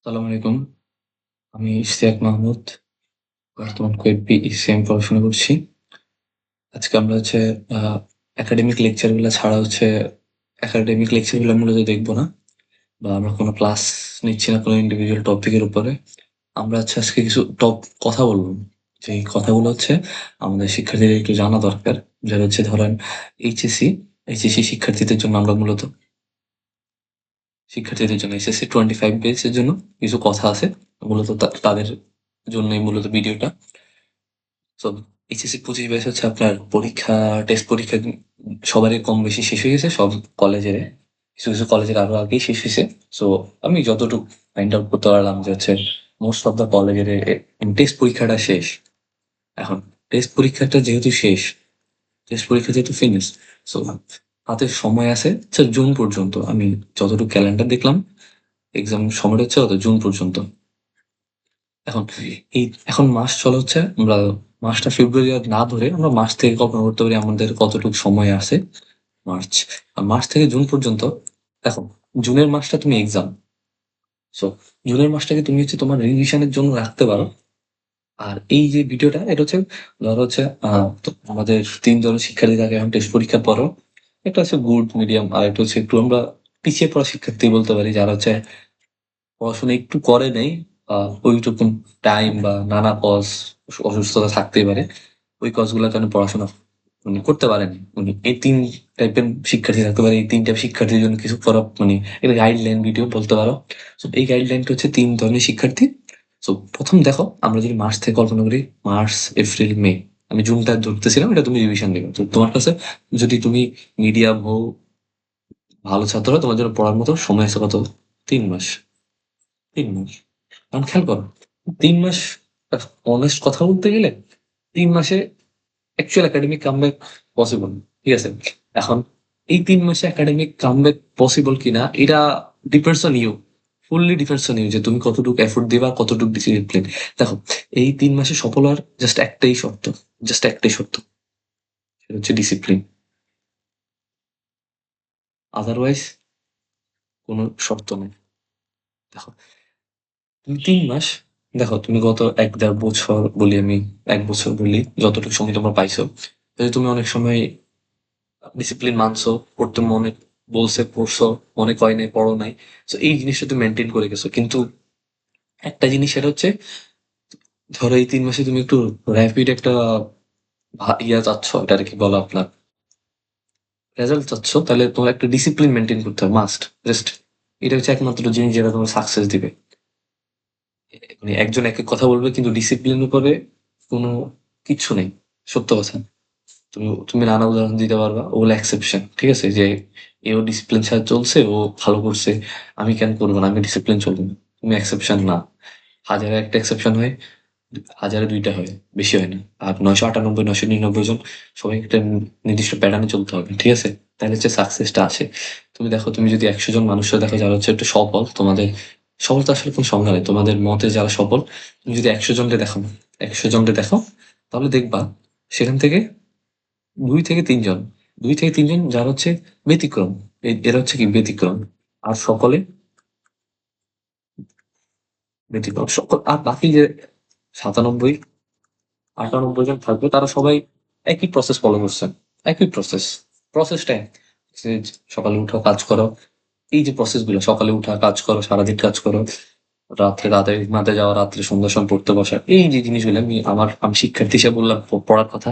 আসসালামু আলাইকুম। আমি ইশতিয়াক মাহমুদ। বর্তমান কুয়েট বিইসিএম পড়াশোনা করছি। আজকে আমরা হচ্ছে আ একাডেমিক লেকচার গুলা ছাড়া হচ্ছে একাডেমিক লেকচার গুলা মূলত দেখব না বা আমরা কোনো ক্লাস নিচ্ছি না কোনো ইন্ডিভিজুয়াল টপিকের উপরে। আমরা হচ্ছে আজকে কিছু কথা বলব। যেই কথাগুলো হচ্ছে আমাদের শিক্ষার্থীদের একটু জানা দরকার। যেটা হচ্ছে ধরেন এইচএসসি, এইচএসসি শিক্ষার্থীদের জন্য আমরা মূলত শিক্ষার্থীদের জন্য এসএসসি 25 বেসের জন্য কিছু কথা আছে। মূলত তাদের জন্যই মূলত ভিডিওটা। সো এইচএসসি 25 ব্যাচ হচ্ছে আপনার পরীক্ষা, টেস্ট পরীক্ষা সবারই কম বেশি শেষ হয়ে গেছে সব কলেজের। কিছু, কিছু কলেজের আরো আগেই শেষ হইছে। সো আমি যতটুকু ফাইন্ড আউট করতে পারলাম যে হচ্ছে মোস্ট অফ দ্যা কলেজের টেস্ট পরীক্ষাটা শেষ। এখন টেস্ট পরীক্ষাটা যেহেতু শেষ, টেস্ট পরীক্ষা যেহেতু ফিনিশ, সো হাতে সময় আছে হচ্ছে জুন পর্যন্ত। আমি যতটুকু ক্যালেন্ডার দেখলাম এক্সাম সময়টা হচ্ছে জুন পর্যন্ত। এখন এখন মাস চলে হচ্ছে আমরা মাসটা ফেব্রুয়ারি আর না ধরে আমরা মার্চ থেকে কল্পনা করতে পারি আমাদের কতটুকু সময় আছে। মার্চ আর মার্চ থেকে জুন পর্যন্ত। দেখো, জুনের মাসটা তুমি এক্সাম, সো জুনের মাসটাকে তুমি হচ্ছে তোমার রিভিশনের জন্য রাখতে পারো। আর এই যে ভিডিওটা এটা হচ্ছে ধরো হচ্ছে তো আমাদের ৩ ধরনের শিক্ষার্থী থাকে এখন টেস্ট পরীক্ষার পরও। একটা হচ্ছে গুড, মিডিয়াম, আর একটা হচ্ছে একটু আমরা পিছিয়ে পড়া শিক্ষার্থী বলতে পারি, যারা হচ্ছে পড়াশোনা একটু করে নেই, ওইটুকুন টাইম বা নানা অসুস্থতা থাকতেই পারে। ওই গুলার কারণে পড়াশোনা উনি করতে পারেনি। উনি এই ৩ টাইপের শিক্ষার্থী থাকতে পারে। এই ৩ টাইপ শিক্ষার্থীর জন্য কিছু করা এটা গাইডলাইন ভিডিও বলতে পারো। সো এই গাইডলাইনটা হচ্ছে ৩ ধরনের শিক্ষার্থী। সো ১ম দেখো আমরা যদি মার্চ থেকে কল্পনা করি, মার্চ, এপ্রিল, মে। আমি জুনটা ধরতেছিলাম, এটা তুমি রিভিশন দিবে। তো তোমার কাছে যদি তুমি মিডিয়াম হও, ভালো ছাত্র হও, তোমার জন্য পড়ার মতো সময় আছে কত? ৩ মাস। ৩ মাস। এখন খেয়াল করো, ৩ মাস অনেস্ট কথা বলতে গেলে ৩ মাসে অ্যাকচুয়াল একাডেমিক কামব্যাক পসিবল। ঠিক আছে? এখন এই ৩ মাসে একাডেমিক কামব্যাক পসিবল কিনা এটা depends on you. Fully depends on you যে তুমি কতটুকু এফোর্ট দিবা, কতটুকু ডিসিপ্লিন। দেখো, এই ৩ মাসে সফল হওয়ার জাস্ট একটাই শর্ত, জাস্ট একটাই শর্ত। সেটা হচ্ছে ডিসিপ্লিন। আদারওয়াইজ কোনো শর্ত নেই। দেখো, তুমি ৩ মাস, দেখো তুমি গত ১-১.৫ বছর বলি আমি, ১ বছর বলি, যতটুকু সময় তোমরা পাইছো। যদি তুমি অনেক সময় ডিসিপ্লিন মানছো, পড়তে মনে বলছে পড়ছো, মনে কয় নাই পড়ো নাই। সো এই জিনিসটা তুমি মেনটেন করে গেছো। কিন্তু একটা জিনিস সেটা হচ্ছে, ধরো এই ৩ মাসে তুমি একটু র‍্যাপিড একটা চাচ্ছ, এটা কি বলো আপনার রেজাল্ট চাচ্ছ, তাহলে তোমার একটা ডিসিপ্লিন মেনটেন করতে হবে, মাস্ট। জাস্ট এটা হচ্ছে একমাত্র জিনিস যেটা তোমার সাকসেস দিবে। একজন এক এক কথা বলবে কিন্তু ডিসিপ্লিনের উপরে কোনো কিচ্ছু নেই। সত্য কথা। তুমি তুমি নানা উদাহরণ দিতে পারবা, ওগুলো এক্সেপশন। ঠিক আছে? যে এও ডিসিপ্লিন ছাড়া চলছে, ও ভালো করছে, আমি কেন করবো না, আমি ডিসিপ্লিন চলবো না। তুমি এক্সেপশন না। হাজারে একটা এক্সেপশন হয়, হাজারে ২টা হয়, বেশি হয় না। আর ৯৯৮, ৯৯৯ জন সবাই একটা নির্দিষ্ট প্যাটার্নে চলতে হবে। ঠিক আছে? তাহলে হচ্ছে সাকসেসটা আসে। তুমি দেখো, তুমি যদি ১০০ জন মানুষের দেখো যারা হচ্ছে একটু সফল, তোমাদের সফলতা আসলে কোনো সংজ্ঞা নেই। তোমাদের মতে যারা সফল, তুমি যদি ১০০ জনকে দেখো, ১০০ জনকে দেখো, তাহলে দেখবা সেখান থেকে ২ থেকে ৩ জন, ২ থেকে ৩ জন যারা হচ্ছে ব্যতিক্রম। এরা হচ্ছে কি ব্যতিক্রম। আর সকলে ব্যতিক্রম। আর বাকি যে ৯৭, ৯৮ জন থাকবে তারা সবাই একই প্রসেস ফলো করছে। একই প্রসেস। প্রসেসটা এক। যে সকালে উঠো, কাজ করো। এই যে প্রসেসগুলো, সকালে উঠা, কাজ করো, সারাদিন কাজ করো। রাত্রে তাড়াতাড়ি ঘুমাতে যাওয়া, রাত্রে সন্ধ্যার সময় পড়তে বসা। এই যে জিনিসগুলো আমি শিক্ষার্থী হিসেবে বললাম পড়ার কথা।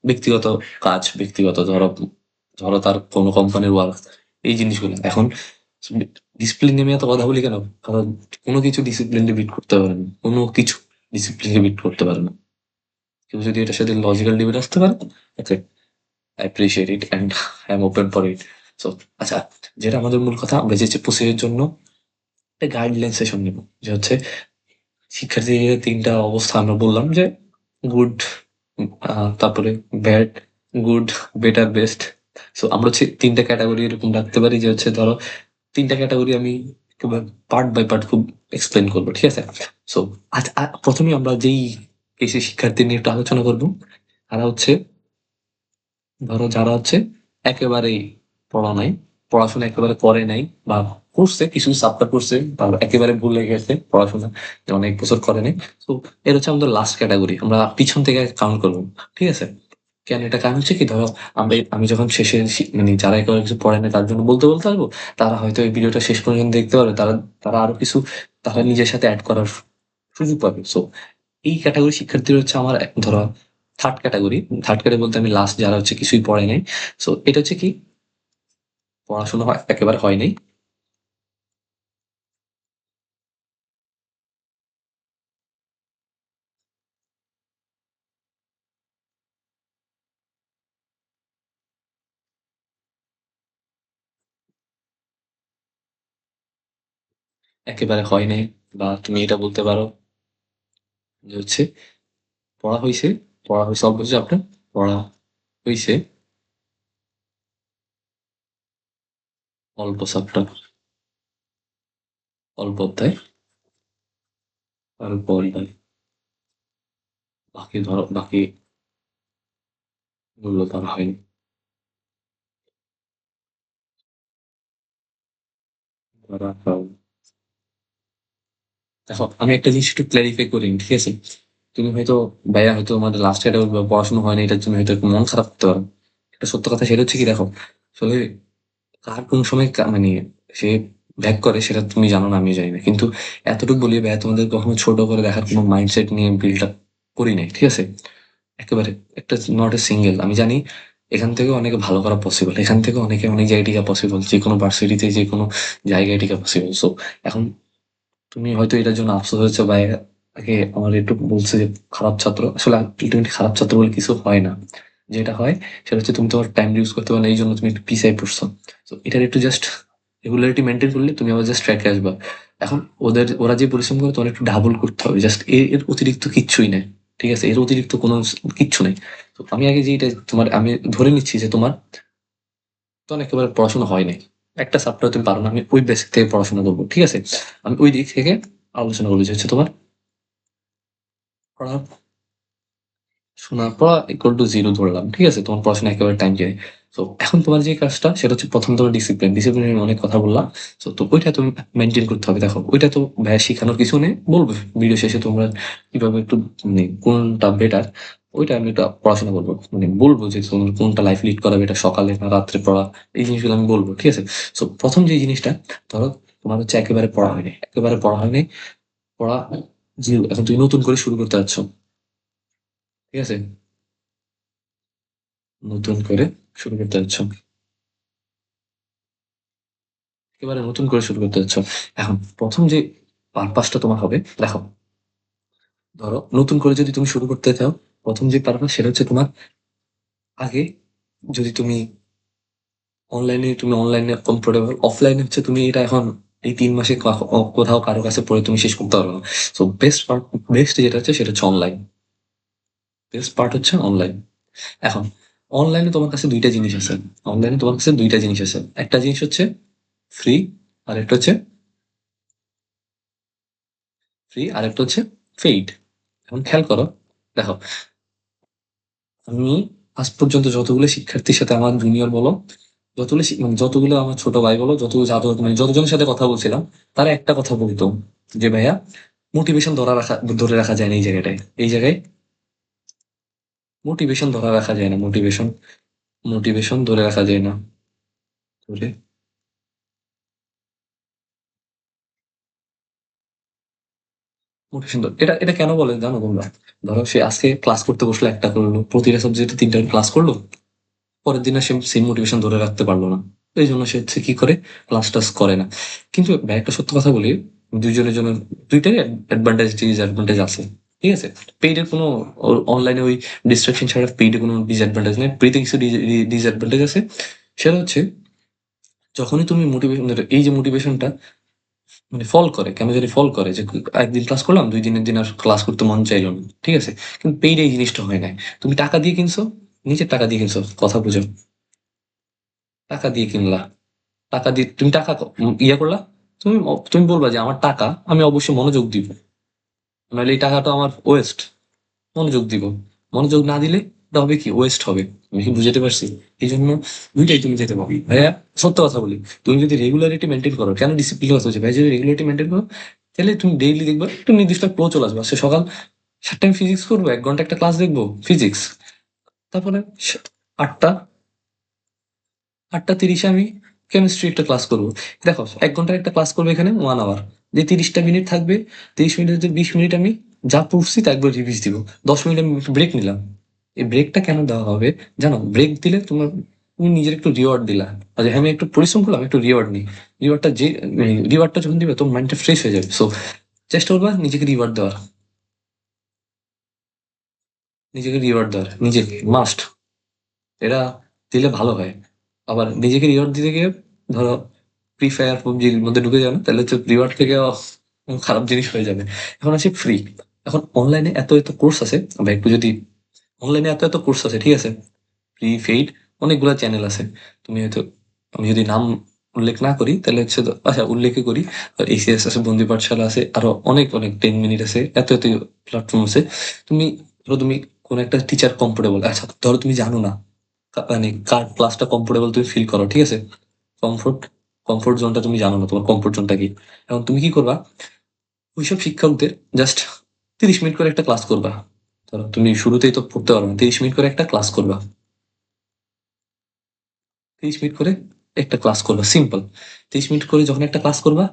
ব্যক্তিগত কাজ, ব্যক্তিগত ধরো ধরো তার কোনো কোম্পানির ওয়ার্ক, এই জিনিসগুলো। এখন ডিসিপ্লিন নিয়ে আমি এত কথা বলি কেন? কারণ কোনো কিছু ডিসিপ্লিনকে বিট করতে পারে না। কোনো কিছু ডিসিপ্লিনকে বিট করতে পারে না। কেউ যদি এটার সাথে লজিক্যাল ডিবেট আসতে পারে, okay, I appreciate it and I am open for it. So আচ্ছা, যেটা আমাদের মূল কথা, আমরা যে প্রসেসের জন্য একটা গাইডলাইন সেশন নেব। যে হচ্ছে শিক্ষার্থীদের ৩ টা অবস্থা আমরা বললাম যে গুড, তারপরে bad, good, better, best. So আমরা হচ্ছে ৩ টা ক্যাটেগরি এরকম রাখতে পারি যে হচ্ছে ধরো ৩ টা ক্যাটেগরি আমি পার্ট বাই পার্ট খুব এক্সপ্লেইন করব। ঠিক আছে? সো আচ্ছা, ১ম এই আমরা যেই কেসে শিক্ষার্থী নিয়ে একটু আলোচনা করব, তারা হচ্ছে ধরো যারা হচ্ছে একেবারেই পড়া নাই, পড়াশোনা একেবারে করে নাই বা করছে, কিছু চাপ্টার করছে বা একেবারে ভুলে গেছে পড়াশোনা, যে অনেক বছর করে নাই। তো এর হচ্ছে আমাদের লাস্ট ক্যাটাগরি, আমরা পিছন থেকে কাউন্ট করবো। ঠিক আছে? কেন এটা কারণ হচ্ছে কি, ধরো আমি যখন শেষে মানে যারা একেবারে কিছু পড়ে না তার জন্য বলতে বলতে আসবো, তারা হয়তো এই ভিডিওটা শেষ পর্যন্ত দেখতে পারবে, তারা তারা আরো কিছু তারা নিজের সাথে অ্যাড করার সুযোগ পাবে। সো এই ক্যাটাগরি শিক্ষার্থীরা হচ্ছে আমার ধরো থার্ড ক্যাটাগরি। থার্ড ক্যাটাগরি বলতে আমি লাস্ট যারা হচ্ছে কিছুই পড়ে নাই। সো এটা হচ্ছে কি, পড়াশোনা একেবারে হয় নাই, একেবারে হয় নাই। বা তুমি এটা বলতে পারো যে হচ্ছে পড়া হইছে, পড়া হইছে অল্প কিছু আপনার, পড়া হইছে অল্প চ্যাপ্টার, অল্প অধ্যায়, অল্প অধ্যায়, বাকি ধরো বাকি গুলো ধরা হয়নি, ধরা হয়। দেখো আমি একটা জিনিস একটু ক্লারিফাই করি, ঠিক আছে? তুমি হয়তো ভাইয়া হয়তো তোমাদের লাস্ট ইয়ারে পড়াশোনা হয় না, এটার জন্য হয়তো একটু মন খারাপ করতে পারো। একটা সত্য কথা সেটা হচ্ছে কি, দেখো আসলে কার কোন সময় মানে সে ব্যাক করে সেটা তুমি জানো না, আমি জানি না, কিন্তু এতটুকু বলি ভাইয়া, তোমাদের কখনো ছোট করে দেখার কোনো মাইন্ডসেট নিয়ে বিল্ড আপ করি নাই, ঠিক আছে? একেবারে একটা নট এ সিঙ্গেল, আমি জানি এখান থেকে অনেক ভালো করা পসিবল, এখান থেকে অনেকে অনেক জায়গায় টিকা পসিবল, যে কোনো ভার্সিটিতে যে কোনো জায়গায় টিকা পসিবল। সো এখন তুমি হয়তো এটার জন্য আফসোস হয়েছে বা আগে আমার একটু বলছে যে খারাপ ছাত্র, আসলে আলটিমেটলি খারাপ ছাত্র বলে কিছু হয় না। যেটা হয় সেটা হচ্ছে তুমি তোমার টাইম ইউজ করতে পারো না, এই জন্য তুমি একটু পিছায় পড়ছো। তো এটার একটু জাস্ট রেগুলারিটি মেনটেন করলে তুমি আবার জাস্ট ট্র্যাকে আসবা। এখন ওরা যে পরিশ্রম করে তোমার একটু ডাবল করতে হবে, জাস্ট এর অতিরিক্ত কিচ্ছুই নেই। ঠিক আছে? এর অতিরিক্ত কোনো কিচ্ছু নেই। তো আমি আগে যেটা তোমার আমি ধরে নিচ্ছি যে তোমার তখন একেবারে পড়াশোনা হয় নাই, একটা সাবজেক্ট তুমি পারো না, আমি ওই বেসিক থেকে পড়াশোনা করবো, ঠিক আছে? আমি ওই দিক থেকে আলোচনা করবো যে হচ্ছে তোমার পড়া শোনার পর ইকুয়াল টু জিরো ধরলাম, ঠিক আছে? তোমার পড়াশোনা একেবারে টাইম যায়। তো এখন তোমার যে কাজটা সেটা হচ্ছে প্রথম তোমার ডিসিপ্লিন, ডিসিপ্লিনের অনেক কথা বললাম। তো ওইটা তুমি মেনটেন করতে হবে। দেখো ওইটা তো ভাইয়া শিখানোর কিছু নেই, বলবো ভিডিও শেষে তোমরা কিভাবে একটু মানে কোনটা বেটার, ওইটা আমি একটা পড়াশোনা করবো, মানে বলবো যে তোমার কোনটা লাইফ লিড করা বেটার, সকালে না রাত্রে পড়া, এই জিনিসগুলো আমি বলবো, ঠিক আছে? তো প্রথম যে জিনিসটা, ধরো তোমার হচ্ছে একেবারে পড়া হয়নি, একেবারে পড়া হয়নি, পড়া জিরো, এখন তুমি নতুন করে শুরু করতে যাচ্ছ, ঠিক আছে? নতুন করে শুরু করতে যাচ্ছ, একেবারে নতুন করে শুরু করতে যাচ্ছ। এখন প্রথম যে পারপাসটা তোমার হবে, দেখো ধরো নতুন করে যদি তুমি শুরু করতে চাও, প্রথম যে পারপাস সেটা হচ্ছে তোমার আগে, যদি তুমি অনলাইনে কমফোর্টেবল, অফলাইনে হচ্ছে তুমি এটা এখন এই 3 মাসে কোথাও কারো কাছে পড়ে তুমি শেষ করতে পারবে না। তো বেস্ট যেটা হচ্ছে সেটা হচ্ছে অনলাইন, বেস্ট পার্ট হচ্ছে অনলাইন। এখন অনলাইনে তোমার কাছে দুইটা জিনিস আছে, অনলাইনে তোমার কাছে দুইটা জিনিস আছে, একটা জিনিস হচ্ছে ফ্রি, আর একটা হচ্ছে আর একটা হচ্ছে পেইড। এখন খেয়াল করো, দেখো আমি আজ পর্যন্ত যতগুলো শিক্ষার্থীর সাথে আমার জুনিয়র বলো, যতগুলো মানে যতগুলো আমার ছোট ভাই বলো, যতগুলো মানে যতজনের সাথে কথা বলছিলাম, তারা একটা কথা বলতো যে ভাইয়া মোটিভেশন ধরে রাখা যায় না এই জায়গাটায়, এই জায়গায় মোটিভেশন ধরে রাখা যায় না, মোটিভেশন ধরে রাখা যায় না, ধরে মোটিভেশন এটা এটা কেন বলে জানো তোমরা? ধরো সে আজকে ক্লাস করতে বসলো, একটা করলো, প্রতিটা সাবজেক্টে 3টা ক্লাস করলো, পরের দিনে সে সেম মোটিভেশন ধরে রাখতে পারলো না, এই জন্য সে হচ্ছে কি করে, ক্লাস টাস করে না। কিন্তু ভাই একটা সত্য কথা বলি, দুইজনের জন্য দুইটাই অ্যাডভান্টেজ ডিসঅ্যাডভান্টেজ আছে, ঠিক আছে? পেইডের কোনো অনলাইনে ওই ডিস্ট্রাকশন ছাড়া পেইডে কোনো ডিসঅ্যাডভান্টেজ নেই, পেইডে কিছু ডিসঅ্যাডভান্টেজ আছে। সেটা হচ্ছে যখনই তুমি মোটিভেশন, এই যে মোটিভেশনটা মানে ফল করে, কেন জানি ফল করে যে একদিন ক্লাস করলাম, 2 দিনের দিন আর ক্লাস করতে মন চাইলো না, ঠিক আছে? কিন্তু পেইড এই জিনিসটা হয় না, তুমি টাকা দিয়ে কিনছো, নিজের টাকা দিয়ে কিনছো, কথা বুঝো, টাকা দিয়ে কিনলা, টাকা দিয়ে তুমি টাকা ইয়ে করলা, তুমি বলবা যে আমার টাকা, আমি অবশ্যই মনোযোগ দিব, নাহলে এই টাকাটা আমার ওয়েস্ট, মনোযোগ দিব, মনোযোগ না দিলে এটা হবে কি ওয়েস্ট হবে। আমি কি বুঝাতে পারছি? এই জন্য দুইটাই তুমি যেতে পারো ভাইয়া। সত্য কথা বলি, তুমি যদি রেগুলারিটি মেনটেন করো, কেন ডিসিপ্লিন কথা হচ্ছে ভাই, যদি রেগুলারিটি মেনটেন করো তাহলে তুমি ডেইলি দেখবে একটা নির্দিষ্ট ফ্লো চলে আসবে। সে সকাল 7টায় আমি ফিজিক্স করবো, 1 ঘন্টা একটা ক্লাস দেখবো ফিজিক্স। তারপরে 8টা 8টা 30-এ আমি কেমিস্ট্রি একটা ক্লাস করবো। দেখো 1 ঘন্টার একটা ক্লাস করবো এখানে 1 আওয়ার, যে 30টা মিনিট থাকবে, 30 মিনিটের যে 20 মিনিট আমি যা পড়ছি তা একবার রিভিজ দিব, 10 মিনিট আমি ব্রেক নিলাম। এই ব্রেকটা কেন দেওয়া হবে জানো? ব্রেক দিলে তোমার, তুমি নিজের একটু রিওয়ার্ড দিলা। আর যে আমি একটু পরিশ্রম করলাম, একটু রিওয়ার্ড নিই। রিওয়ার্ডটা যে রিওয়ার্ডটা যখন দিবে তোমার মাইন্ডটা ফ্রেশ হয়ে যাবে। সো চেষ্টা করবা নিজেকে রিওয়ার্ড দেওয়ার, নিজেকে রিওয়ার্ড দেওয়ার, নিজেকে মাস্ট। এটা দিলে ভালো হয়। আবার নিজেকে রিওয়ার্ড দিতে গিয়ে ধরো ফ্রি ফায়ার পাবজির মধ্যে ঢুকে যাবে, তাহলে তো রিওয়ার্ড থেকে খারাপ জিনিস হয়ে যাবে। এখন আছে ফ্রি। এখন অনলাইনে এত এত কোর্স আছে, বা একটু যদি অনলাইনে এত এত কোর্স আছে, ঠিক আছে, ফ্রি ফেইড অনেকগুলো চ্যানেল আছে। তুমি হয়তো, আমি যদি নাম উল্লেখ না করি তাহলে হচ্ছে আচ্ছা উল্লেখই করি। এসিএস আছে, বন্দি পাঠশালা আছে, আরো অনেক অনেক 10 মিনিট আছে, এত এত প্ল্যাটফর্ম আছে। তুমি ধরো তুমি কোন একটা টিচার কমফোর্টেবল, আচ্ছা ধরো তুমি জানো না মানে কার ক্লাসটা কমফোর্টেবল তুমি ফিল করো, ঠিক আছে, কমফোর্ট কমফোর্ট জোনটা তুমি জানো না, তোমার কমফোর্ট জোনটা কি। এখন তুমি কি করবা, ওইসব শিক্ষকদের জাস্ট 30 মিনিট করে একটা ক্লাস করবা। ধরো তুমি শুরুতেই তো পড়তে পারবে না, 30 মিনিট করে একটা ক্লাস করবা। 30 মিনিট করে একটা ক্লাস করবা, সিম্পল। 30 মিনিট করে যখন একটা ক্লাস করবা,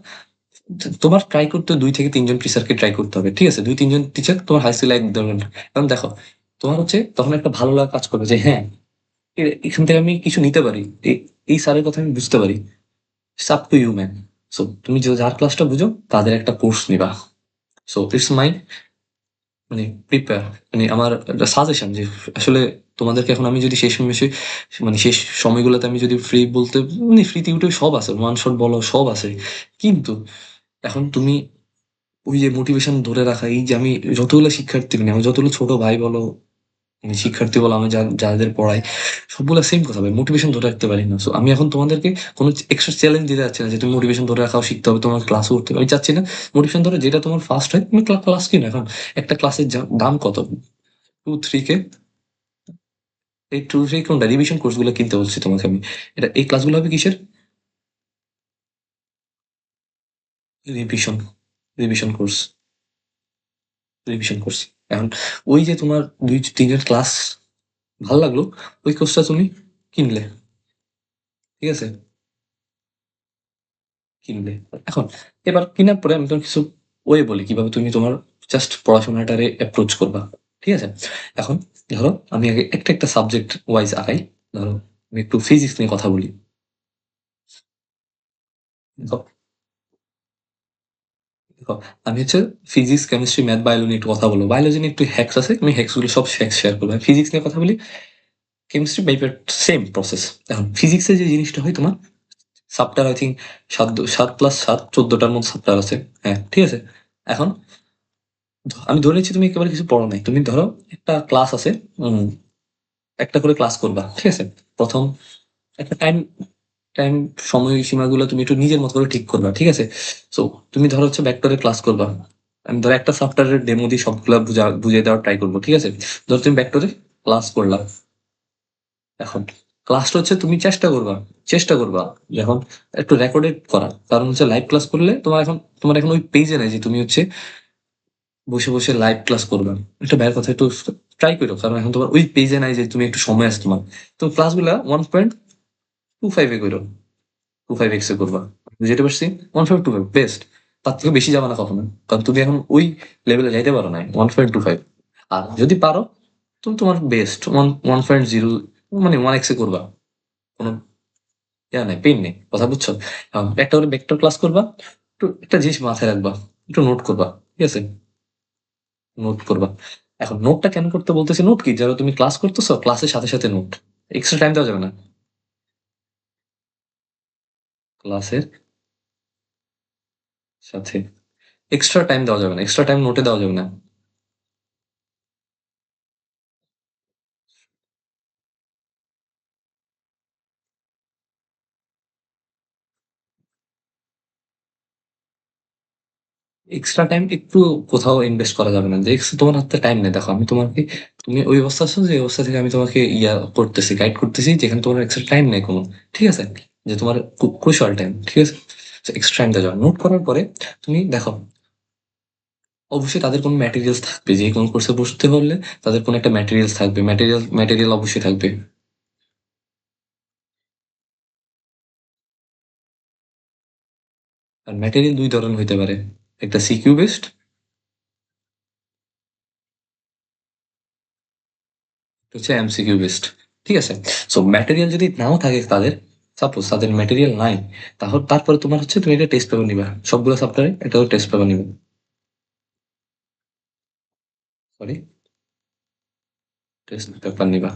তোমার ট্রাই করতে 2 থেকে 3 জন টিচারকে ট্রাই করতে হবে, ঠিক আছে, 2-3 জন টিচার তোমার হাইস্ট লাইক ধরবেন। কারণ দেখো, তোমার হচ্ছে তখন একটা ভালো লাগা কাজ করবে যে হ্যাঁ, এখান থেকে আমি কিছু নিতে পারি, এই স্যারের কথা আমি বুঝতে পারি। Up to you man. So তুমি যার ক্লাসটা বুঝো তাদের একটা কোর্স নিবা। সো ইটস মাই মানে প্রিপেয়ার, মানে আমার সাজেশন যে আসলে তোমাদেরকে এখন আমি যদি শেষ মেশে মানে শেষ সময়গুলোতে আমি যদি ফ্রি বলতে, মানে ফ্রিতে ইউটিউবে সব আছে, ওয়ান শট বলো সব আছে। কিন্তু এখন তুমি ওই যে মোটিভেশন ধরে রাখা, এই যে আমি যতগুলো শিক্ষার্থী, মানে আমার যতগুলো ছোট ভাই বলো, মানে শিক্ষার্থী বলো, আমি যাদের পড়াই, সবগুলা সেম কথা ভাই, মোটিভেশন ধরে রাখতে পারি না। সো আমি এখন তোমাদেরকে কোনো এক্সট্রা চ্যালেঞ্জ দিতে যাচ্ছি না যে তুমি মোটিভেশন ধরে রাখাও শিখতে হবে, তোমার ক্লাস করতে হবে, আমি চাচ্ছি না। মোটিভেশন ধরে যেটা তোমার ফার্স্ট হয় তুমি ক্লাস কিনো। এখন একটা ক্লাসের দাম কত? 2-3K। এই 2-3 কোনটা রিভিশন কোর্স গুলো কিনতে বলছি তোমাকে আমি। এটা এই ক্লাসগুলো হবে কিসের? Revision, revision course, revision course. এখন ওই যে তোমার 2-3 জন ক্লাস ভালো লাগলো, ওই কোর্সটা তুমি কিনলে, ঠিক আছে, কিনলে। এখন এবার কেনার পরে আমি তোমার কিছু ওয়ে বলি কিভাবে তুমি তোমার জাস্ট পড়াশোনাটারে অ্যাপ্রোচ করবা, ঠিক আছে। এখন ধরো আমি আগে একটা একটা সাবজেক্ট ওয়াইজ আগাই। ধরো আমি একটু ফিজিক্স নিয়ে কথা বলি। দেখো দেখো, আমি হচ্ছে ফিজিক্স কেমিস্ট্রি ম্যাথ বায়োলজি নিয়ে একটু কথা বলবো, বায়োলজি নিয়ে একটু হ্যাক্স আছে, আমি হ্যাক্স গুলো সব হ্যাক্স শেয়ার করবো। ফিজিক্স নিয়ে কথা বলি, কেমিস্ট্রি বাইপের সেম প্রসেস। এখন ফিজিক্সে যে জিনিসটা হয় তোমার, সাবটার আই থিঙ্ক 7+7 14টার মতো সাবটার আছে। হ্যাঁ ঠিক আছে। এখন আমি ধরে নিচ্ছি তুমি একেবারে কিছু পড়ো নাই, তুমি ধরো একটা ক্লাস আছে, উম, একটা করে ক্লাস করবা, ঠিক আছে। প্রথম একটা টাইম টাইম সময়সীমাগুলো তুমি একটু নিজের মতো করে ঠিক করবা, ঠিক আছে। সো তুমি ধরো হচ্ছে ভেক্টরের ক্লাস করবা। আমি ধরো একটা সফটওয়্যারের ডেমো দিয়ে সবগুলা বুঝিয়ে দেওয়ার ট্রাই করবো, ঠিক আছে। ধরো তুমি ভেক্টরে ক্লাস করলা। এখন ক্লাসটা হচ্ছে তুমি চেষ্টা করবা এখন একটু রেকর্ডেড করা, কারণ হচ্ছে লাইভ ক্লাস করলে তোমার এখন ওই পেজে নাই যে তুমি হচ্ছে বসে বসে লাইভ ক্লাস করবে। একটা ভাইয়ের কথা একটু ট্রাই করো, কারণ এখন তোমার ওই পেজে নাই যে তুমি একটু সময় আছে তোমার। তো ক্লাসগুলা 1.25-এ করো, 25x-এ করবা। বুঝতে পারছি? 1.5-2 বেস্ট। তার থেকে বেশি যাবে না কখনো, কারণ তুমি এখন ওই লেভেলে যাইতে পারো না। 1.25। আর যদি পারো তুমি তোমার বেস্ট 1.0 মানে 1x-এ করবা। কোনো ইয়া নাই, পেন নেই, কথা বুঝছো? একটা করে ভেক্টর ক্লাস করবা। একটু একটা জিনিস মাথায় রাখবা, একটু নোট করবা, ঠিক আছে, নোট করবা। এখন নোটটা কেন করতে বলতেছি, নোট কি, যারা তুমি ক্লাস করতেছো ক্লাসের সাথে সাথে নোট, এক্সট্রা টাইম দেওয়া যাবে না। ক্লাসের সাথে এক্সট্রা টাইম দেওয়া যাবে না, এক্সট্রা টাইম নোটে দেওয়া যাবে না। এক্সট্রা টাইম একটু কোথাও ইনভেস্ট করা যাবে না। যে তোমার হাতে টাইম নেই। দেখো আমি তোমাকে, তুমি ওই অবস্থা আছো যে অবস্থা থেকে আমি তোমাকে করতেছি, গাইড করতেছি, যেখানে তোমার এক্সট্রা টাইম নেই কোনো। ঠিক আছে? যে তোমার ক্রুশাল টাইম। ঠিক আছে? এক্সট্রা টাইমটা যাও নোট করার পরে তুমি দেখো, অবশ্যই তাদের কোনো ম্যাটেরিয়ালস থাকবে। যে কোনো কোর্সে বসতে হলে তাদের কোনো একটা ম্যাটেরিয়ালস থাকবে। ম্যাটেরিয়াল অবশ্যই থাকবে। আর ম্যাটেরিয়াল দুই ধরনের হইতে পারে, একটা সিকিউ বেসড, হচ্ছে এমসিকিউ বেসড। ঠিক আছে? সো ম্যাটেরিয়াল যদি নাও থাকে তাদের, সাপোজ তাদের ম্যাটেরিয়াল নাই, তাহলে তারপরে তোমার হচ্ছে তুমি এটা টেস্ট পেপার নিবা, সবগুলো সাপ্টারে একটা টেস্ট পেপার নিবে। সরি, টেস্ট পেপার নিবা।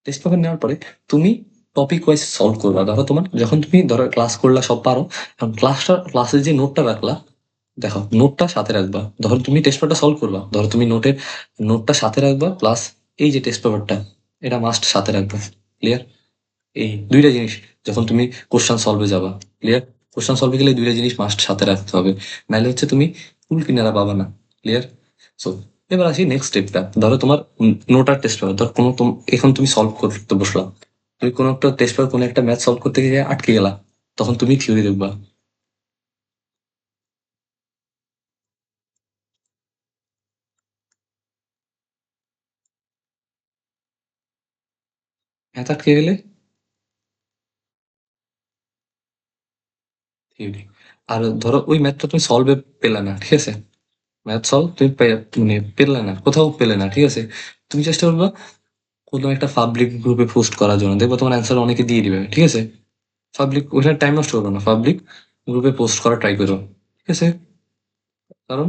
টেস্ট পেপার নেওয়ার পরে তুমি টপিক ওয়াইজ সলভ করবা। ধরো তোমার যখন তুমি ধরো ক্লাস করলা সব পারো, এখন ক্লাসের যে নোটটা রাখলা, দেখো নোটটা সাথে রাখবা। ধরো তুমি টেস্ট পেপারটা সলভ করবা, ধরো তুমি নোটটা সাথে রাখবা, প্লাস এই যে টেস্ট পেপারটা, এটা মাস্ট সাথে রাখবা। ক্লিয়ার? এই দুইটা জিনিস যখন তুমি কোশ্চেন সলভে যাবা, ক্লিয়ার? কোশ্চেন সলভে গেলে এই দুইটা জিনিস মাস্ট সাথে রাখতে হবে, নাহলে হচ্ছে তুমি ফুল কিনারা পাবা না। ক্লিয়ার? সো এবার আসি নেক্সট স্টেপটা। ধরো তোমার নোট আর টেস্ট পেপার, ধর কোনো এখন তুমি সলভ করতে বসলা, তুমি কোনো একটা টেস্ট পেপার কোনো একটা ম্যাথ সলভ করতে গিয়ে আটকে গেলা, তখন তুমি থিওরি দেখবা। ম্যাথ আটকে গেলে থিওরি। আর ধরো ওই ম্যাথটা তুমি সলভে পেলে না, ঠিক আছে? ম্যাথ সলভ তুমি মানে পেলে না, কোথাও পেলে না, ঠিক আছে? তুমি চেষ্টা করবা কোনো একটা পাবলিক গ্রুপে পোস্ট করার জন্য, দেখবো তোমার অ্যান্সার অনেকে দিয়ে দিবে। ঠিক আছে? পাবলিক, ওখানে টাইম নষ্ট করো না, পাবলিক গ্রুপে পোস্ট করা ট্রাই করো। ঠিক আছে? কারণ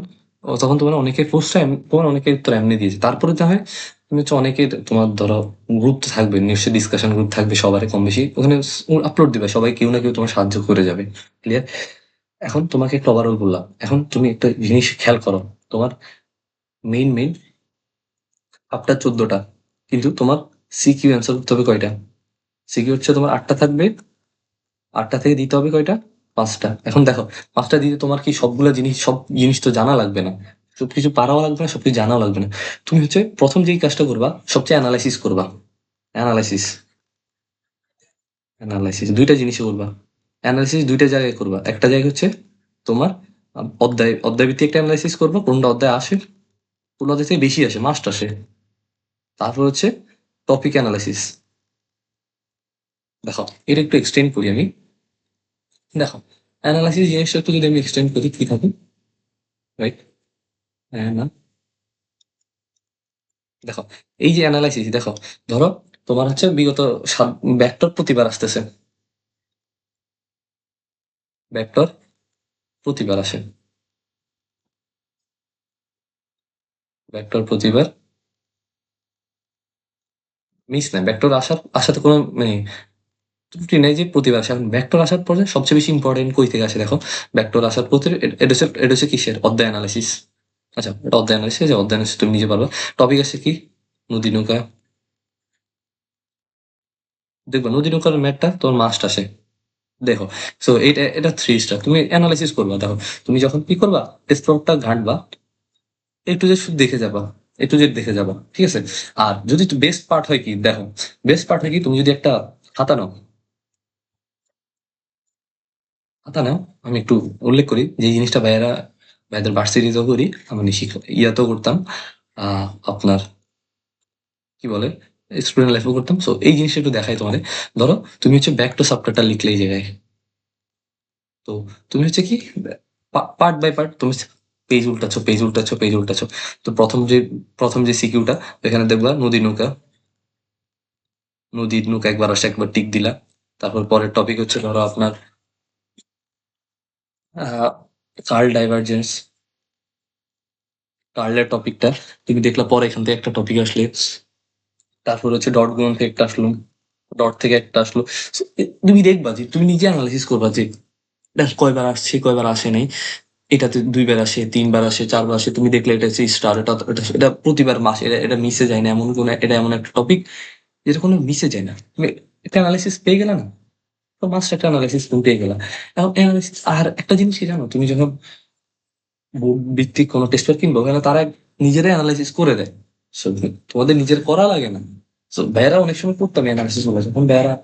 তখন তোমার অনেকের পোস্টটা, তোমার অনেকের উত্তর এমনি দিয়েছে। তারপরে যা হয়, তুমি হচ্ছে অনেকের তোমার ধরো গ্রুপ তো থাকবে, নিশ্চয়ই ডিসকাশন গ্রুপ থাকবে সবার কম বেশি, ওখানে আপলোড দিবে, সবাই কেউ না কেউ তোমার সাহায্য করে যাবে। ক্লিয়ার? এখন তোমাকে একটা ওভারঅল বললাম, এখন তুমি একটা জিনিস খেয়াল করো। তোমার মেইন আপটা 14টা, কিন্তু তোমার সিকিউ অ্যান্সার করতে হবে কয়টা? সিকিউ হচ্ছে তোমার 8টা থাকবে, 8টা থেকে দিতে হবে কয়টা? 5টা। এখন দেখো, 5টা দিতে তোমার কি সব জিনিস তো জানা লাগবে না, সবকিছু পারাও লাগবে না, সবকিছু জানাও লাগবে না। তুমি হচ্ছে প্রথম যেই কাজটা করবা, সবচেয়ে অ্যানালাইসিস করবা। অ্যানালাইসিস, অ্যানালাইসিস দুইটা জিনিসই করবা। অ্যানালাইসিস দুইটা জায়গায় করবা। একটা জায়গায় হচ্ছে তোমার অধ্যায় ভিত্তিক একটা অ্যানালাইসিস করবা, কোনটা অধ্যায় আসে, কোন অধ্যায় থেকে বেশি আসে, মাস্ট আসে। তারপর হচ্ছে টপিক অ্যানালাইসিস। দেখো এটা একটু এক্সটেন্ড করি আমি। দেখো অ্যানালাইসিস জিনিসটা একটু যদি আমি এক্সটেন্ড করি, কি থাকে? রাইট? হ্যাঁ না, দেখো এই যে অ্যানালাইসিস, দেখো ধরো তোমার হচ্ছে বিগত ভেক্টর প্রতিবার আসতেছে, ভেক্টর প্রতিবার আসে, ভেক্টর প্রতিবার মিস নাই। ভেক্টর আসাতে কোনো মানে ত্রুটি নেই যে প্রতিবার আসে। এখন ভেক্টর আসার পরে সবচেয়ে বেশি ইম্পর্টেন্ট কই থেকে আসে দেখো, ভেক্টর আসার প্রতি এটা হচ্ছে কিসের অধ্যায় অ্যানালাইসিস। আচ্ছা, এটা অধ্যায় অ্যানালাইসিস, যে অধ্যায় analysis তুমি নিজে পারবা। টপিক আছে কি? নদী নৌকা। দেখবা নদী নৌকার ম্যাথটা তোমার মাস্ট আসে। দেখো, সো এটা 3 স্টার। তুমি অ্যানালাইসিস করবা। দেখো তুমি যখন কি করবা, টেস্টটা ঘাঁটবা, একটু যে শুধু দেখে যাবা, একটু যে দেখে যাবা। ঠিক আছে? আর যদি বেস্ট পার্ট হয় কি, দেখো বেস্ট পার্ট হয় কি, তুমি যদি একটা খাতা নাও, খাতা নাও। আমি একটু উল্লেখ করি যে এই জিনিসটা ভাইয়াদের ভার্সিটিতেও করি, আমি ইয়াতেও করতাম, আপনার কি বলে, স্টুডেন্ট লাইফেও করতাম। সো এই জিনিসটা একটু দেখাই তোমাদের। ধরো তুমি হচ্ছে ব্যাক টু সাবটারটা লিখলে এই জায়গায়, তো তুমি হচ্ছে কি পার্ট বাই পার্ট তুমি পেজ উল্টাচ্ছ। তো প্রথম যে সিকিউটা, এখানে দেখবা নদীর নৌকা একবার আসে, একবার টিক দিলা। তারপর পরের টপিক হচ্ছে ধরো আপনার আহ কার্ল ডাইভারজেন্স, কার্লের টপিকটা তুমি দেখলা, পরে এখান থেকে একটা টপিক আসলে, তারপর হচ্ছে ডট গুণন থেকে একটা আসলো, ডট থেকে একটা আসলো। So, তুমি দেখবা যে তুমি নিজে অ্যানালাইসিস করবা যে এটা কয়বার আসছে, কয়বার আসে নাই। এটাতে 2 বার আসে, 3 বার আসে, 4 বার আসে, তুমি দেখলে এটা হচ্ছে স্টার, এটা প্রতিবার মাস, এটা মিশে যায় না, এমন কোন এটা এমন একটা টপিক যেটা কোনো মিশে যায় না। তুমি একটা অ্যানালাইসিস পেয়ে গেলে না, তো মাস্ট একটা অ্যানালাইসিস উল্টে গেলা। এখন অ্যানালাইসিস আর একটা জিনিস কি জানো, তুমি যখন বোর্ড ভিত্তিক কোনো টেস্ট পেপার কিনবো, ওখানে তারা নিজেরাই অ্যানালাইসিস করে দেয়। So, তোমাদের নিজের করা লাগে না। তো ভাইয়ারা অনেক সময় করতাম অ্যানালাইসিস গুলো, যখন ভাইয়ারা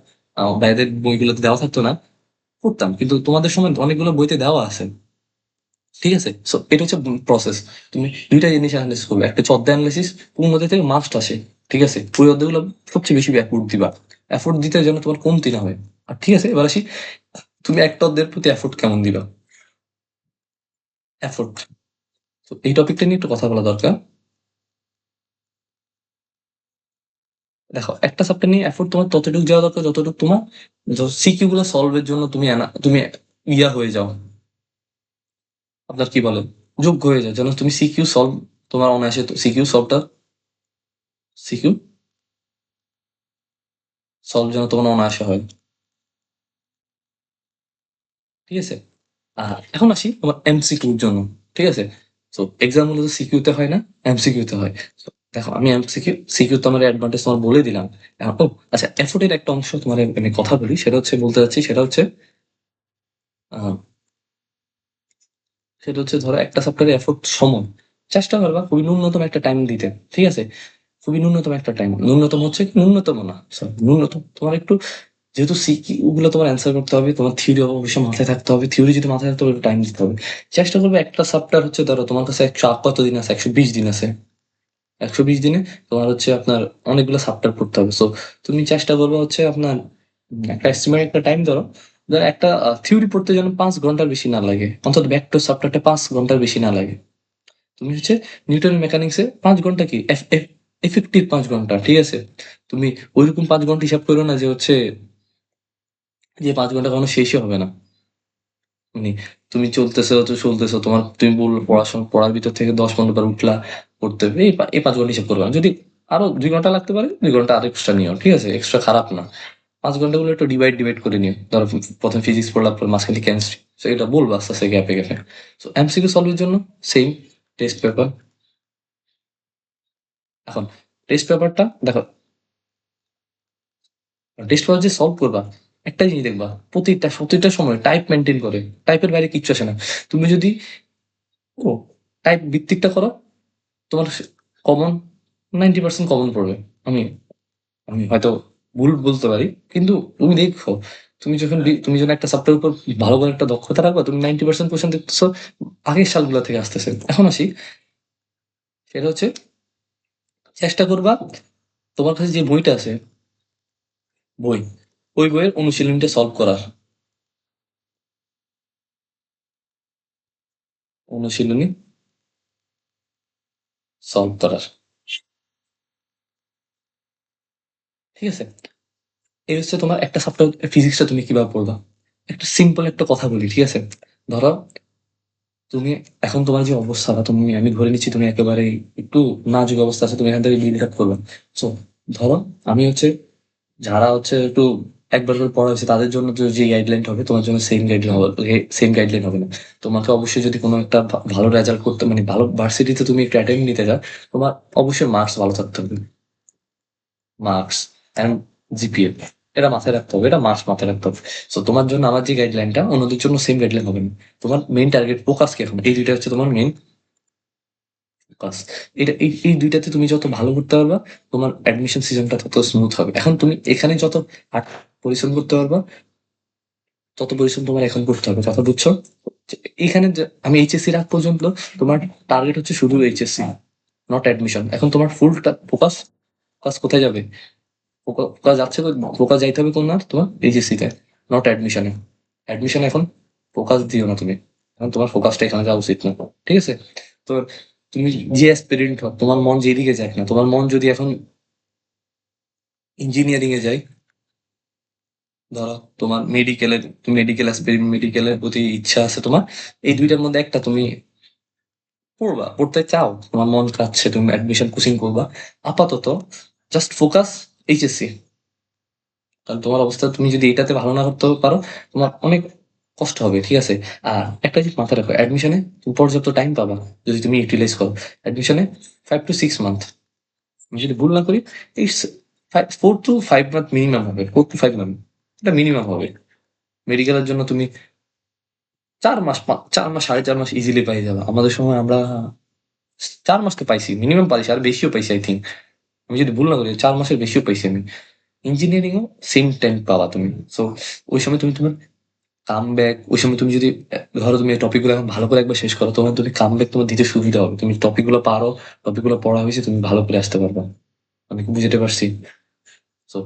ভাইয়াদের বইগুলোতে দেওয়া থাকতো না, করতাম, কিন্তু তোমাদের সময় অনেকগুলো বইতে দেওয়া আছে। ঠিক আছে, সো এটা হচ্ছে প্রসেস। তুমি দুইটা জিনিস অ্যানালাইসিস করবে, একটা হচ্ছে অধ্যায় অ্যানালাইসিস, কোন অধ্যায় থেকে মাস্ট আসে। ঠিক আছে, ওই অধ্যায়গুলো সবচেয়ে বেশি এফোর্ট দিবা, এফোর্ট দিতে যেন তোমার কমতি না হয়। আর ঠিক আছে, এবার আসি, তুমি একটা অধ্যায়ের প্রতি এফোর্ট কেমন দিবা, এফোর্ট। তো এই টপিকটা নিয়ে একটু কথা বলা দরকার। দেখো, একটা চ্যাপ্টার নিয়ে এফোর্ট তোমার ততটুকু যাওয়া দরকার যতটুকু তোমার সিকিউ গুলো সলভের জন্য তুমি ইয়া হয়ে যাও, আপনার কি বলে, যোগ্য হয়ে যাও, যেন তুমি সিকিউ সলভ তোমার অনায়াসে সিকিউ সলভটা, সিকিউ সলভ যেন তোমার অনায়াসে হয়। ঠিক আছে, এখন আসি তোমার এমসিকিউর জন্য। ঠিক আছে, তো এক্সাম মূলত সিকিউতে হয় না, এমসিকিউতে হয়। So, দেখো, আমি সিকিউ তো আমার অ্যাডভান্টেজ তোমার বলে দিলাম। ও আচ্ছা, এফোর্টের একটা অংশ তোমার আমি কথা বলি, সেটা হচ্ছে বলতে চাচ্ছি, সেটা হচ্ছে আহ, সেটা হচ্ছে ধরো একটা চ্যাপ্টারে এফোর্ট সময় চেষ্টা করবা খুবই ন্যূনতম একটা টাইম দিতে। ঠিক আছে, খুবই ন্যূনতম একটা টাইম, ন্যূনতম হচ্ছে কি, ন্যূনতম না সরি, ন্যূনতম তোমার একটু, যেহেতু সিকি ওগুলো তোমার অ্যান্সার করতে হবে, তোমার থিওরি অবশ্যই মাথায় থাকতে হবে, থিওরি যদি মাথায় থাকতে হবে টাইম দিতে হবে। চেষ্টা করবে একটা চ্যাপ্টার হচ্ছে, ধরো তোমার কাছে 100 কত দিন আছে, 120 দিন আছে, 120 দিনে তোমার হচ্ছে আপনার অনেকগুলো চ্যাপ্টার পড়তে হবে। সো তুমি চেষ্টা করবে হচ্ছে আপনার একটা এস্টিমেট একটা টাইম ধরো, ধরো একটা থিওরি পড়তে যেন 5 ঘন্টার বেশি না লাগে, অন্তত ব্যাক টু চ্যাপ্টারটা 5 ঘন্টার বেশি না লাগে। তুমি হচ্ছে নিউটনের মেকানিক্সে 5 ঘন্টা কি এফেক্টিভ 5 ঘন্টা। ঠিক আছে, তুমি ওইরকম 5 ঘন্টা হিসাব করো না যে হচ্ছে যে 5 ঘন্টা কোনো শেষই হবে না। মানে তুমি চলতেছো তো চলতেছো, তোমার তুমি বললো পড়াশোনা, পড়ার ভিতর থেকে 10-15 বার উঠলা পড়তে হবে, এই 5 ঘন্টা হিসাব করবে না। যদি আরো 2 ঘন্টা লাগতে পারে, 2 ঘন্টা আর এক্সট্রা নিও। ঠিক আছে, এক্সট্রা খারাপ না। 5 ঘন্টা গুলো একটু ডিভাইড করে নিও। ধরো প্রথম ফিজিক্স পড়লাম, পর মাঝখানে কেমিস্ট্রি, তো এটা বলবো আস্তে আস্তে গ্যাপে গ্যাপে। তো এমসিকিউ সলভের জন্য সেম টেস্ট পেপার। এখন টেস্ট পেপারটা দেখো, টেস্ট পেপার যে সলভ করবা, একটা জিনিস দেখবা, প্রতিটা সময় টাইপ মেনটেন করে, টাইপের বাইরে কিচ্ছু আসে না। তুমি যদি ও টাইপ ভিত্তিকটা করো, তোমার কমন 90% কমন পড়বে। আমি আমি হয়তো ভুল বলতে পারি, কিন্তু তুমি দেখো, তুমি যখন একটা সাবজেক্টের উপর ভালো করে একটা দক্ষতা রাখবা, তুমি 90% কোশ্চেন দেখতেছো আগের সালগুলো থেকে আসতেছে। এখন আসি, সেটা হচ্ছে চেষ্টা করবা তোমার কাছে যে বইটা আছে, বই, ওই বইয়ের অনুশীলনীটা সলভ করার, অনুশীলনী সলভ করার। ঠিক আছে, এই হচ্ছে তোমার একটা সাবজেক্ট। ফিজিক্সটা তুমি কিভাবে পড়বা, একটা সিম্পল একটা কথা বলি। ঠিক আছে, ধরো তুমি এখন তোমার যে অবস্থাটা, আমি ধরে নিচ্ছি তুমি একেবারে একটু নাজুক অবস্থা আছে, তুমি এখান থেকে বিল্ড আপ করবে। সো ধরো আমি হচ্ছে, যারা হচ্ছে একটু একবার করে পড়া হয়েছে, তাদের জন্য তো যে গাইডলাইন হবে, তোমার জন্য সেম গাইডলাইন হবে, সেম গাইডলাইন হবে না। তোমাকে অবশ্যই যদি কোনো একটা ভালো রেজাল্ট করতে, মানে ভালো ভার্সিটিতে তুমি একটু অ্যাটেন্ড নিতে চাও, তোমার অবশ্যই মার্কস ভালো থাকতে হবে। মার্কস অ্যান্ড জিপিএ, এটা মাথায় রাখতে হবে, এটা মার্কস মাথায় রাখতে হবে। সো তোমার জন্য আমার যে গাইডলাইনটা, অন্যদের জন্য সেম গাইডলাইন হবে না। তোমার মেইন টার্গেট ফোকাস কি এখন, এই দুইটা হচ্ছে তোমার মেইন ফোকাস। এই দুইটাতে তুমি যত ভালো করতে পারবা, তোমার অ্যাডমিশন সিজনটা তত স্মুথ হবে। এখন তুমি এখানে যত পরিশ্রম করতে পারবা, তত পরিশ্রম তোমার এখন করতে হবে, কথা বুঝছো? এখানে আমি এইচএসসি রাখ পর্যন্ত তোমার টার্গেট হচ্ছে শুধু এইচএসসি, নট অ্যাডমিশন। এখন তোমার ফুল ফোকাস, ফোকাস কোথায় যাবে, ফোকাস যাচ্ছে তো, ফোকাস যাইতে হবে কোন, না তোমার এইচএসসি তে, নট অ্যাডমিশনে। অ্যাডমিশন এখন ফোকাস দিও না তুমি, এখন তোমার ফোকাসটা এখানে যাওয়া উচিত না। ঠিক আছে, তো তুমি যে অ্যাসপিরেন্ট হও, তোমার মন যেদিকে যাক না, তোমার মন যদি এখন ইঞ্জিনিয়ারিং এ যায়, ধরো তোমার মেডিকেলের, তুমি মেডিকেল অ্যাসপিরেন্ট, মেডিকেলের প্রতি ইচ্ছা আছে তোমার, এই দুইটার মধ্যে একটা তুমি পড়বা, পড়তে চাও, তোমার মন চাচ্ছে তুমি অ্যাডমিশন কোচিং করবা, আপাতত জাস্ট ফোকাস এইচএসসি। কারণ তোমার অবস্থা, তুমি যদি এটাতে ভালো না করতে পারো, তোমার অনেক কষ্ট হবে। ঠিক আছে, আর একটা জিনিস মাথায় রাখো, অ্যাডমিশনে তুমি পর্যাপ্ত টাইম পাবা যদি তুমি ইউটিলাইজ করো। অ্যাডমিশনে 5 to 6 মান্থ, আমি যদি ভুল না করি, এই 4 to 5 মান্থ মিনিমাম হবে, 4 to 5 মান্থ, এটা মিনিমাম হবে। মেডিকেলের জন্য তুমি 4 মাস 4 মাস 4.5 মাস ইজিলি পাই যাবে। আমাদের সময় আমরা 4 মাস তো পাইছি, মিনিমাম পাইছি, আর বেশিও পাইছি আই থিঙ্ক। আমি যদি ভুল না করি 4 মাসের বেশিও পাইছি আমি। ইঞ্জিনিয়ারিংও সেম টাইম পাবা তুমি। সো ওই সময় তুমি তোমার কাম ব্যাক, ওই সময় তুমি যদি ধরো তুমি এই টপিকগুলো এখন ভালো করে একবার শেষ করো, তোমার তুমি কাম ব্যাক তোমার দিতে সুবিধা হবে। তুমি টপিকগুলো পারো, টপিকগুলো পড়া হয়েছে, তুমি ভালো করে আসতে পারবে। আমি কি বুঝতে পারছি? সো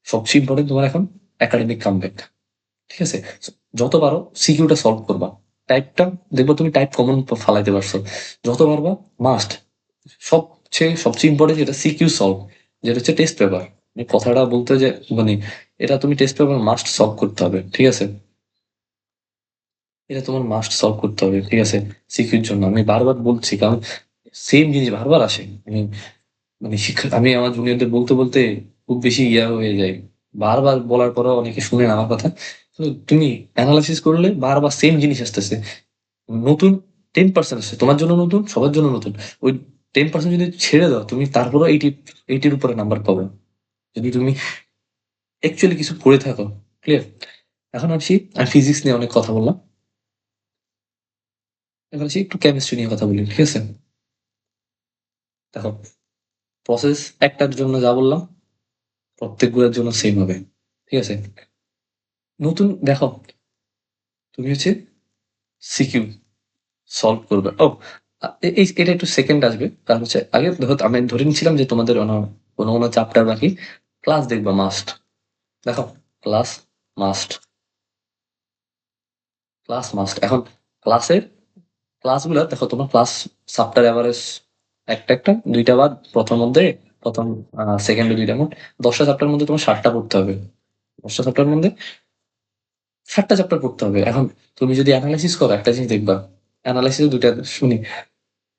সবচেয়ে ইম্পর্টেন্ট তোমার এখন একাডেমিক কাম ব্যাক। ঠিক আছে? So, যত পারো সিকিউটা সলভ করবা। টাইপটা দেখবো তুমি টাইপ কমন ফালাইতে পারছো। যত পারবা মাস্ট সবচেয়ে ইম্পর্টেন্ট যেটা সিকিউ সলভ, যেটা হচ্ছে টেস্ট পেপার। কথাটা বলতে যে মানে এটা তুমি টেস্ট পেপার মাস্ট সলভ করতে হবে। ঠিক আছে? এটা তোমার মাস্ট সলভ করতে হবে। ঠিক আছে? সিকিউর জন্য আমি বারবার বলছি, কারণ সেম জিনিস বারবার আসে। আমি শিক্ষা আমি আমার জুনিয়রদের বলতে বলতে খুব বেশি ইয়া হয়ে যায়। বারবার বলার পরেও অনেকে শুনেন আমার কথা। কিন্তু তুমি অ্যানালাইসিস করলে বারবার সেম জিনিস আসতেছে। নতুন 10% আসছে, তোমার জন্য নতুন, সবার জন্য নতুন। ওই 10% যদি ছেড়ে দাও তুমি, তারপরেও 80 উপরে নাম্বার পাবে, যদি তুমি অ্যাকচুয়ালি কিছু পড়ে থাকো। ক্লিয়ার? এখন আসি, আমি ফিজিক্স নিয়ে অনেক কথা বললাম, এখন আসি একটু কেমিস্ট্রি নিয়ে কথা বলি। ঠিক আছে? দেখো, প্রসেস একটার জন্য যা বললাম প্রত্যেকগুলোর জন্য সেম হবে। ঠিক আছে? নতুন দেখো, তুমি হচ্ছে সিকিউ সলভ করবে। ও, এটা একটু সেকেন্ড আসবে, কারণ হচ্ছে আগে ধরো আমি ধরে নিচ্ছিলাম যে তোমাদের কোনো কোনো চ্যাপ্টার বাকি। ক্লাস দেখবা মাস্ট। দেখো, ক্লাস মাস্ট, ক্লাস মাস্ট। এখন ক্লাসের ক্লাসগুলো দেখো, তোমার ক্লাস সাবটার এভারেজ একটা একটা দুইটা বাদ, প্রথম মধ্যে প্রথম সেকেন্ডে দুইটা, মোট 10টা চ্যাপ্টার মধ্যে তোমার 7টা পড়তে হবে। 10টা চ্যাপ্টার মধ্যে 7টা চ্যাপ্টার পড়তে হবে। এখন তুমি যদি অ্যানালাইসিস করো, একটা জিনিস দেখবা, অ্যানালাইসিস দুইটা শুনি,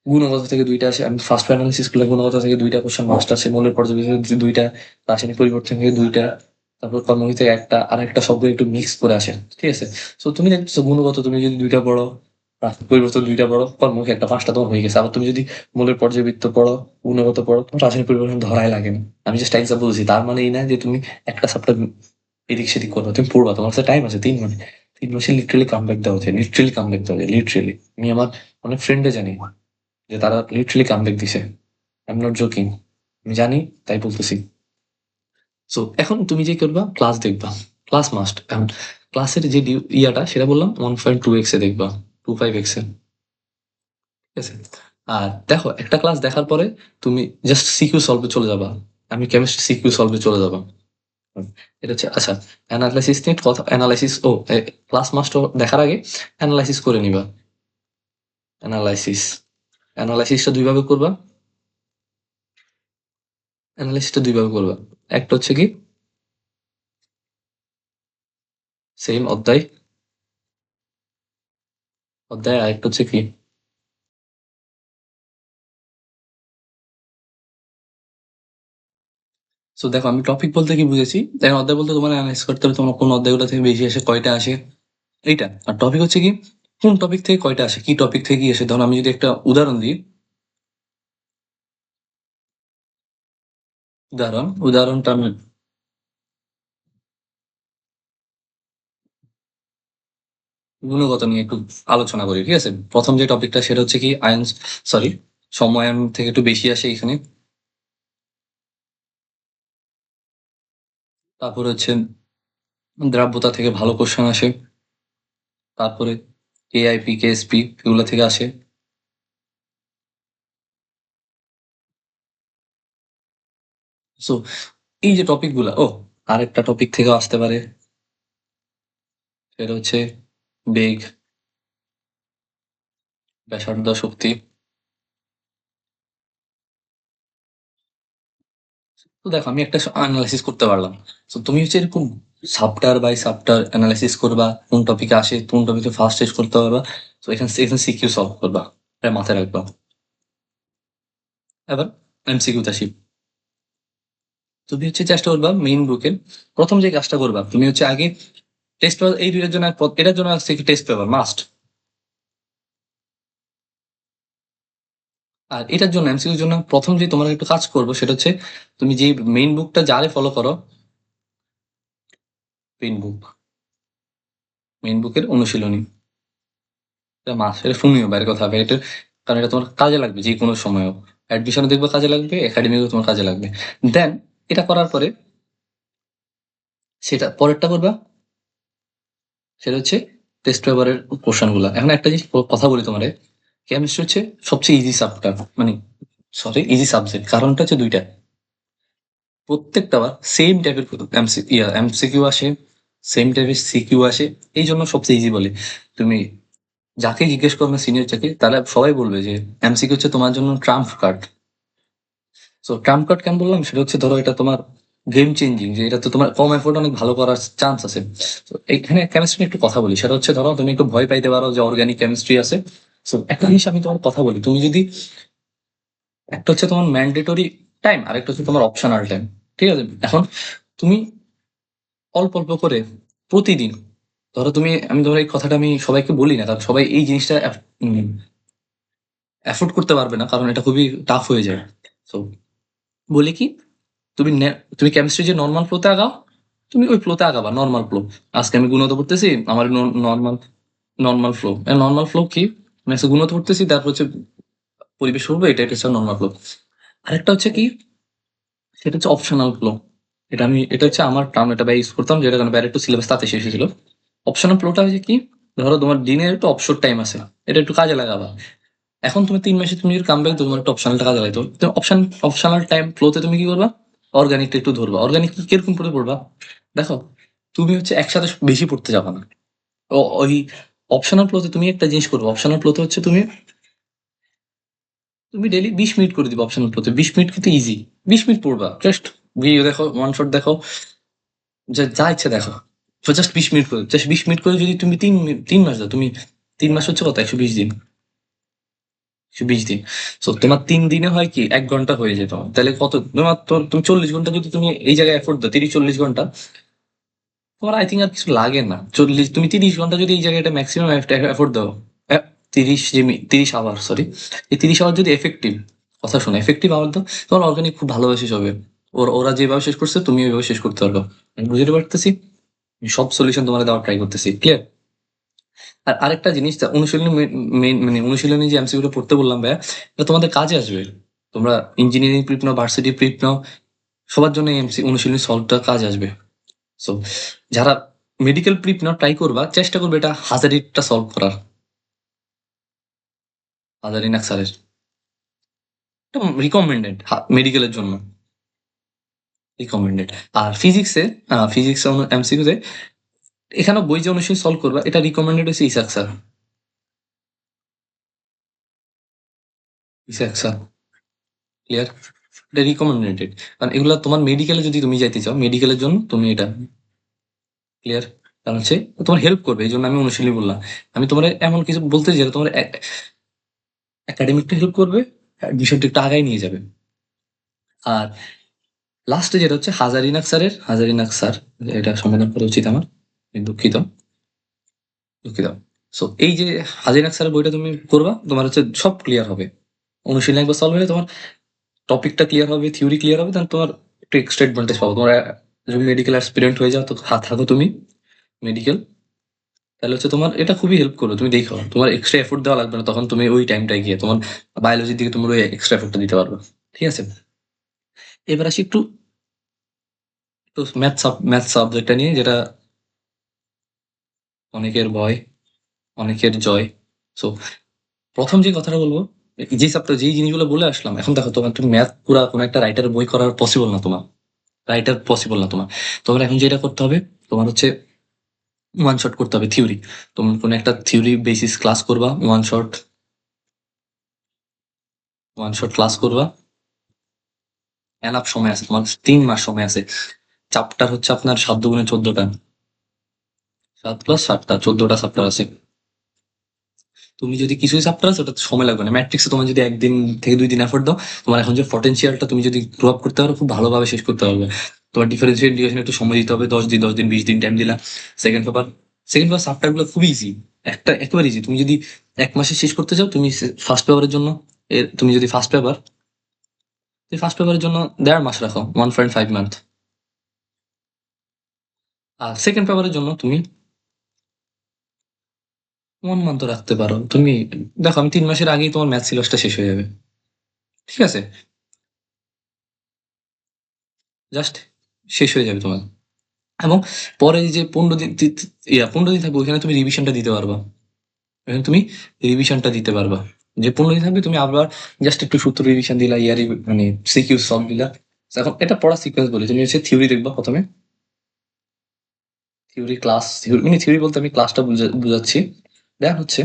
গুণগত থেকে দুইটা আসে। আমি ফার্স্ট অ্যানালিসিস করলে গুণগত থেকে দুইটা কোশ্চেন মাস্ট আসে, মৌলের পর্যবেক্ষণ থেকে দুইটা, রাসায়নিক পরিবর্তন থেকে দুইটা, তারপর কর্মক্ষেত্র থেকে একটা, আর একটা শব্দ একটু মিক্স করে আসে। ঠিক আছে? সো তুমি দেখছো গুণগত তুমি যদি দুইটা পড়ো, রাসায়নিক পরিবর্তন দুইটা পড়ো, কর্মক্ষেত্র একটা, 5টা তোমার হয়ে গেছে। আবার তুমি যদি মৌলের পর্যায়বৃত্ত পড়ো, গুণগত পড়ো, তোমার রাসায়নিক পরিবর্তন ধরাই লাগে না। আমি জাস্ট এক্সাম্পল বলছি, তার মানে এই না যে তুমি একটা সাবটা এদিক সেদিক করবা। তুমি পড়বা, তোমার কাছে টাইম আছে 3 মাস। 3 মাসে লিটারেলি কামব্যাক দেওয়া যায়, লিটারেলি কামব্যাক দেওয়া যায়, লিটারেলি। আমি আমার অনেক ফ্রেন্ডে জানি যে তারা লিটারালি কামব্যাক দিছে। I am not joking. আমি জানি, তাই বলতেছি। সো এখন তুমি যে করবা, ক্লাস দেখবা, ক্লাস মাস্ট। এখন ক্লাসের যে ইয়াটা সেটা বললাম 1.2x এ দেখবা, 25x এ। ঠিক আছে? আর দেখো, একটা ক্লাস দেখার পরে তুমি জাস্ট সিকিউ সলভে চলে যাবা। আমি কেমিস্ট্রি সিকিউ সলভে চলে যাবা। এটা হচ্ছে আচ্ছা, অ্যানালাইসিস নিয়ে কথা, অ্যানালাইসিস ও ক্লাস মাস্ট দেখার আগে অ্যানালাইসিস করে নিবা। অ্যানালাইসিস, অ্যানালাইসিসটা দুইভাবে করবা। অ্যানালাইসিসটা দুইভাবে করবা। একটা হচ্ছে কি সেম অধ্যায়, আরেকটা হচ্ছে কি, সো দেখো আমি টপিক বলতে কি বুঝেছি। দেখো, অধ্যায় বলতে তোমার অ্যানালাইজ করতে হবে তোমার কোন অধ্যায়গুলো থেকে বেশি আসে, কয়টা আসে, এইটা। আর টপিক হচ্ছে কি কোন টপিক থেকে কয়টা আসে, কি টপিক থেকে কি আসে। ধরো আমি যদি একটা উদাহরণ দিই, উদাহরণটা আমি গুণগত নিয়ে একটু আলোচনা করি। ঠিক আছে? প্রথম যে টপিকটা সেটা হচ্ছে কি আয়ন, সরি, সময়ায়ন থেকে একটু বেশি আসে এখানে। তারপরে হচ্ছে দ্রাব্যতা থেকে ভালো কোশ্চেন আসে। তারপরে কেআইপি কেএসপি এগুলো থেকে আসে। সো এই যে টপিক গুলা, ও আরেকটা টপিক থেকে আসতে পারে, সেটা হচ্ছে বেগ, ব্যাসার্ধ, শক্তি। তো দেখো আমি একটা অ্যানালাইসিস করতে পারলাম। তো তুমি হচ্ছে এরকম সাবটার বাই সাবটার অ্যানালাইসিস করবা, কোন টপিকে আসে, কোন টপিকে ফার্স্ট টেস্ট করতে পারবা। তো এখানে এখানে সিকিউ সলভ করবা, এটা মাথায় রাখবা। এবার এমসিকিউতে আসি। তুমি হচ্ছে চেষ্টা করবা মেইন বুকের প্রথম যে কাজটা করবা, তুমি হচ্ছে আগে টেস্ট পেপার, এই দুইটার জন্য এটার জন্য টেস্ট পেপার মাস্ট। আর এটার জন্য এমসিকিউর জন্য প্রথম যে তোমার একটু কাজ করবো সেটা হচ্ছে, তুমি যে মেইন বুকটা যারে ফলো করো, মেইন বুক, মেইন বুকের অনুশীলনী, এটা মাস, এটা শুনিও বাইরের কথা হবে এটা, কারণ এটা তোমার কাজে লাগবে যে কোনো সময়ও। অ্যাডমিশনে দেখবে কাজে লাগবে, একাডেমিকও তোমার কাজে লাগবে। দেন এটা করার পরে সেটা পরেরটা করবা, সেটা হচ্ছে টেস্ট পেপারের কোশ্চেন গুলা। এখন একটা জিনিস কথা বলি তোমারে, কেমিস্ট্রি হচ্ছে সবচেয়ে ইজি সাবজেক্ট, মানে সরি ইজি সাবজেক্ট, কারণটা হচ্ছে দুইটা। প্রত্যেকটা বার সেম টাইপের এমসিকিউ আসে, সেম টাইপের সিকিউ আসে, এই জন্য সবচেয়ে ইজি বলে। তুমি যাকে জিজ্ঞেস করবে সিনিয়র যাকে, তারা সবাই বলবে যে এমসিকিউ হচ্ছে তোমার জন্য Trump card. So Trump card কেন বললাম, সেটা হচ্ছে ধরো এটা তোমার গেম চেঞ্জিং, যে এটা তো তোমার কম এফোর্ট অনেক ভালো করার চান্স আছে। তো এইখানে কেমিস্ট্রি একটু কথা বলি, সেটা হচ্ছে ধরো তুমি একটু ভয় পাইতে পারো যে অর্গানিক কেমিস্ট্রি আছে। সো একটা জিনিস আমি তোমার কথা বলি, তুমি যদি, একটা হচ্ছে তোমার ম্যান্ডেটরি টাইম আর একটা হচ্ছে তোমার অপশনাল টাইম, ঠিক আছে? এখন তুমি অল্প অল্প করে প্রতিদিন, ধরো তুমি, আমি ধরো এই কথাটা আমি সবাইকে বলি না, কারণ সবাই এই জিনিসটা অ্যাফোর্ড করতে পারবে না, কারণ এটা খুবই টাফ হয়ে যায়। তো বলি কি, তুমি কেমিস্ট্রি যে নর্মাল ফ্লোতে আগাও, তুমি ওই ফ্লোতে আগাবা, নর্মাল ফ্লো। আজকে আমি গুণত পড়তেছি, আমার normal normal flow. Normal flow কি, আমি আজকে গুণত পড়তেছি, তারপর হচ্ছে পরিবেশ করবো, এটা হচ্ছে নর্মাল ফ্লো। আরেকটা হচ্ছে কি, সেটা হচ্ছে অপশনাল ফ্লো। এটা হচ্ছে আমার টার্ম, এটা ব্যয় ইউজ করতাম, যেটা কারণে বাইরে একটু সিলেবাস তাতে শেষ হয়েছিল। অপশনাল ফ্লোটা হচ্ছে কি, ধরো তোমার দিনের একটু অবসর টাইম আছে, এটা একটু কাজে লাগাবা। এখন তুমি 3 মাসে তুমি যদি কাম ব্যাক, তোমার একটা অপশনালটা কাজে লাগাইতো, তুমি অপশনাল টাইম ফ্লোতে তুমি কি করবা, অর্গানিকটা একটু ধরবা। অর্গানিক কি কিরকম করে পড়বা, দেখো, তুমি হচ্ছে একসাথে বেশি পড়তে যাবা না। ওই অপশনাল ফ্লোতে তুমি একটা জিনিস করবে, অপশনাল ফ্লোতে হচ্ছে তুমি তুমি ডেইলি 20 মিনিট করে দিবে অপশনাল ফ্লোতে। 20 মিনিট কিন্তু ইজি, 20 মিনিট পড়বা, জাস্ট ভিডিও দেখো, ওয়ান শট দেখো, যা যা ইচ্ছে দেখো, জাস্ট 20 মিনিট করে, জাস্ট 20 মিনিট করে যদি তুমি 3 মাস দাও, তুমি 3 মাস হচ্ছে কত, 120 দিন, 120 দিন। সো তোমার 3 দিনে হয় কি, 1 ঘন্টা হয়ে যেত, তাহলে কত তোমার, তুমি 40 ঘন্টা যদি তুমি এই জায়গায় এফোর্ট দাও, 30-40 ঘন্টা, তোমার আই থিঙ্ক আর কিছু লাগে না। তুমি 30 ঘন্টা যদি এই জায়গায় ম্যাক্সিমাম এফোর্ট দাও, 30 আওয়ার, সরি, এই 30 আওয়ার যদি এফেক্টিভ, কথা শোনো, এফেক্টিভ আওয়ার দাও, তোমার অর্গানিক খুব ভালোভাবে শেষ হবে। ওরা যেভাবে শেষ করছে তুমি ওইভাবে শেষ করতে পারবে। আমি বুঝতে পারতেছি, আমি সব সলিউশন তোমার দেওয়ার ট্রাই করতেছি, ক্লিয়ার? আর আরেকটা জিনিস, অনুশীলনী মেইন, মানে অনুশীলনী যে এমসিকিউ পড়তে বললাম ভাইয়া, এটা তোমাদের কাজে আসবে। তোমরা ইঞ্জিনিয়ারিং প্রিপ নাও, ভার্সিটি প্রিপ নাও, সবার জন্য এমসি অনুশীলনী সলভটা কাজ আসবে। সো যারা মেডিকেল প্রিপ নাও, ট্রাই করবা, চেষ্টা করবে এটা হাজারিটা সলভ করার, হাজারি নাকসারের, রিকমেন্ডেড মেডিকেলের জন্য, রিকমেন্ডেড। আর ফিজিক্সে এমসিকিউতে, এখানে বই যে অনুশীলনী সলভ করবা, এটা রিকমেন্ডেড হচ্ছে Isaac sir, Isaac sir, clear? এটা রিকমেন্ডেড, কারণ এগুলা তোমার মেডিকেলে যদি তুমি যাইতে চাও, মেডিকেলের জন্য তুমি এটা, ক্লিয়ার? কারণ হচ্ছে ও তোমার হেল্প করবে, এই জন্য আমি অনুশীলনী বললাম। আমি তোমার এমন কিছু বলতে যে তোমার একাডেমিকটা হেল্প করবে, বিষয়টা একটু আগায় নিয়ে যাবে। আর লাস্টে যেটা হচ্ছে হাজারিনাক স্যার, এটা সমাধান করা উচিত আমার, আমি দুঃখিত, দুঃখিত। সো এই যে হাজারিনাক স্যারের বইটা তুমি করবা, তোমার হচ্ছে সব ক্লিয়ার হবে। অনুশীলন একবার সলভ হলে তোমার টপিকটা ক্লিয়ার হবে, থিওরি ক্লিয়ার হবে, তাহলে তোমার একটু এক্সট্রা অ্যাডভান্টেজ পাবো। তোমার যদি মেডিকেল অ্যাসপিরেন্ট হয়ে যাও, তো থাকো তুমি মেডিকেল, তাহলে হচ্ছে তোমার এটা খুবই হেল্প করবে। তুমি দেখো, তোমার এক্সট্রা এফোর্ট দেওয়া লাগবে না, তখন তুমি ওই টাইমটায় গিয়ে তোমার বায়োলজির দিকে তোমার ওই এক্সট্রা এফোর্টটা দিতে পারবে। ঠিক আছে? এবার আসি একটু একটু ম্যাথ সাবজেক্টটা নিয়ে, যেটা অনেকের ভয়, অনেকের জয়। সো প্রথম যে কথাটা বলবো, যে সাবটা যেই জিনিসগুলো বলে আসলাম, এখন দেখো, তোমার তুমি ম্যাথ পুরা কোনো একটা রাইটারের বই করার পসিবল না তোমার, রাইটার পসিবল না তোমার। তোমার এখন যেটা করতে হবে, তোমার হচ্ছে ওয়ান শট করতে হবে থিওরি। তুমি কোনো একটা থিওরি বেসিস ক্লাস করবা, ওয়ান শট ক্লাস করবা, এনাফ সময় আছে তোমার, 3 মাস সময় আছে। চ্যাপ্টার হচ্ছে আপনার 7 × 14টা, 7 + 7টা, 14টা চ্যাপ্টার আছে। তুমি যদি কিছুই চ্যাপ্টার আছে, ওটা সময় লাগবে না। ম্যাট্রিক্সে তোমার যদি 1 থেকে 2 দিন এফোর্ট দাও, তোমার এখন যে পটেনশিয়ালটা তুমি যদি গ্রো আপ করতে পারো, খুব ভালোভাবে শেষ করতে পারবে। তোমার ডিফারেন্সিয়েট ইন্টিগ্রেশন একটু সময় দিতে হবে, 10 দিন, 10 দিন, 20 দিন টাইম দিলা। সেকেন্ড পেপার চ্যাপ্টার গুলো খুবই ইজি, একেবারে ইজি। তুমি যদি 1 মাসে শেষ করতে চাও, তুমি ফার্স্ট পেপারের জন্য, তুমি যদি ফার্স্ট পেপারের জন্য 1.5 মাস রাখো, 1.5 মান্থ। আর সেকেন্ড পেপারের জন্য তুমি 1 মান্থ তো রাখতে পারো। তুমি দেখো আমি 3 মাসের আগেই তোমার ম্যাথ সিলেবাসটা শেষ হয়ে যাবে। ঠিক আছে? জাস্ট শেষ হয়ে যাবে তোমার। এবং পরে এই যে 15 দিন 15 দিন থাকবে ওইখানে তুমি রিভিশনটা দিতে পারবা। ওখানে তুমি রিভিশনটা দিতে পারবা। যে 15 দিন থাকবে তুমি আবার জাস্ট একটু সূত্র রিভিশন দিলা, ইয়ারই মানে সিকিউ সলভ দিলা। এখন এটা পড়ার সিকোয়েন্স বলি। তুমি হচ্ছে থিওরি দেখবা ১ম এ। থিওরি ক্লাস, মানে থিওরি বলতে আমি ক্লাসটা বুঝাচ্ছি। দেন হচ্ছে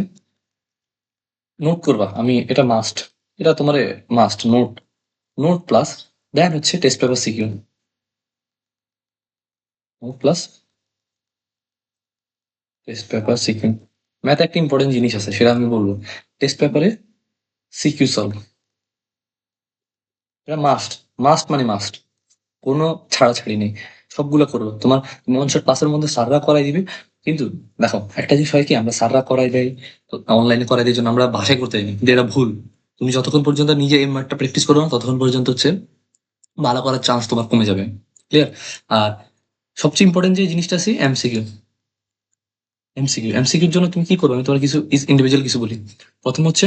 নোট করবা। আমি এটা মাস্ট। এটা তোমার মাস্ট নোট। নোট প্লাস দেন হচ্ছে test paper CQ. Note plus test paper CQ. Math একটা ইম্পর্টেন্ট জিনিস আছে সেটা আমি বলবো। টেস্ট পেপারে সিকিউ সলভ। এটা মাস্ট। মাস্ট মানে মাস্ট। কোনো ছাড়াছাড়ি নেই। সবগুলো করবো। তোমার মনসার ক্লাসের মধ্যে স্যাররা করাই দিবে। কিন্তু দেখো একটা জিনিস হয় কি আমরা স্যাররা করাই দেয়, অনলাইনে করাই দেয় জন্য আমরা ভাষায় করতে যাই, কিন্তু এটা ভুল। তুমি যতক্ষণ পর্যন্ত নিজে এই ম্যাথটা প্র্যাকটিস করো না ততক্ষণ পর্যন্ত হচ্ছে ভালো করার চান্স তোমার কমে যাবে। ক্লিয়ার? আর সবচেয়ে ইম্পর্টেন্ট যে জিনিসটা আছে এমসিকিউ। এমসিকিউর জন্য তুমি কি করবে আমি তোমার কিছু ইন্ডিভিজুয়াল কিছু বলি। প্রথম হচ্ছে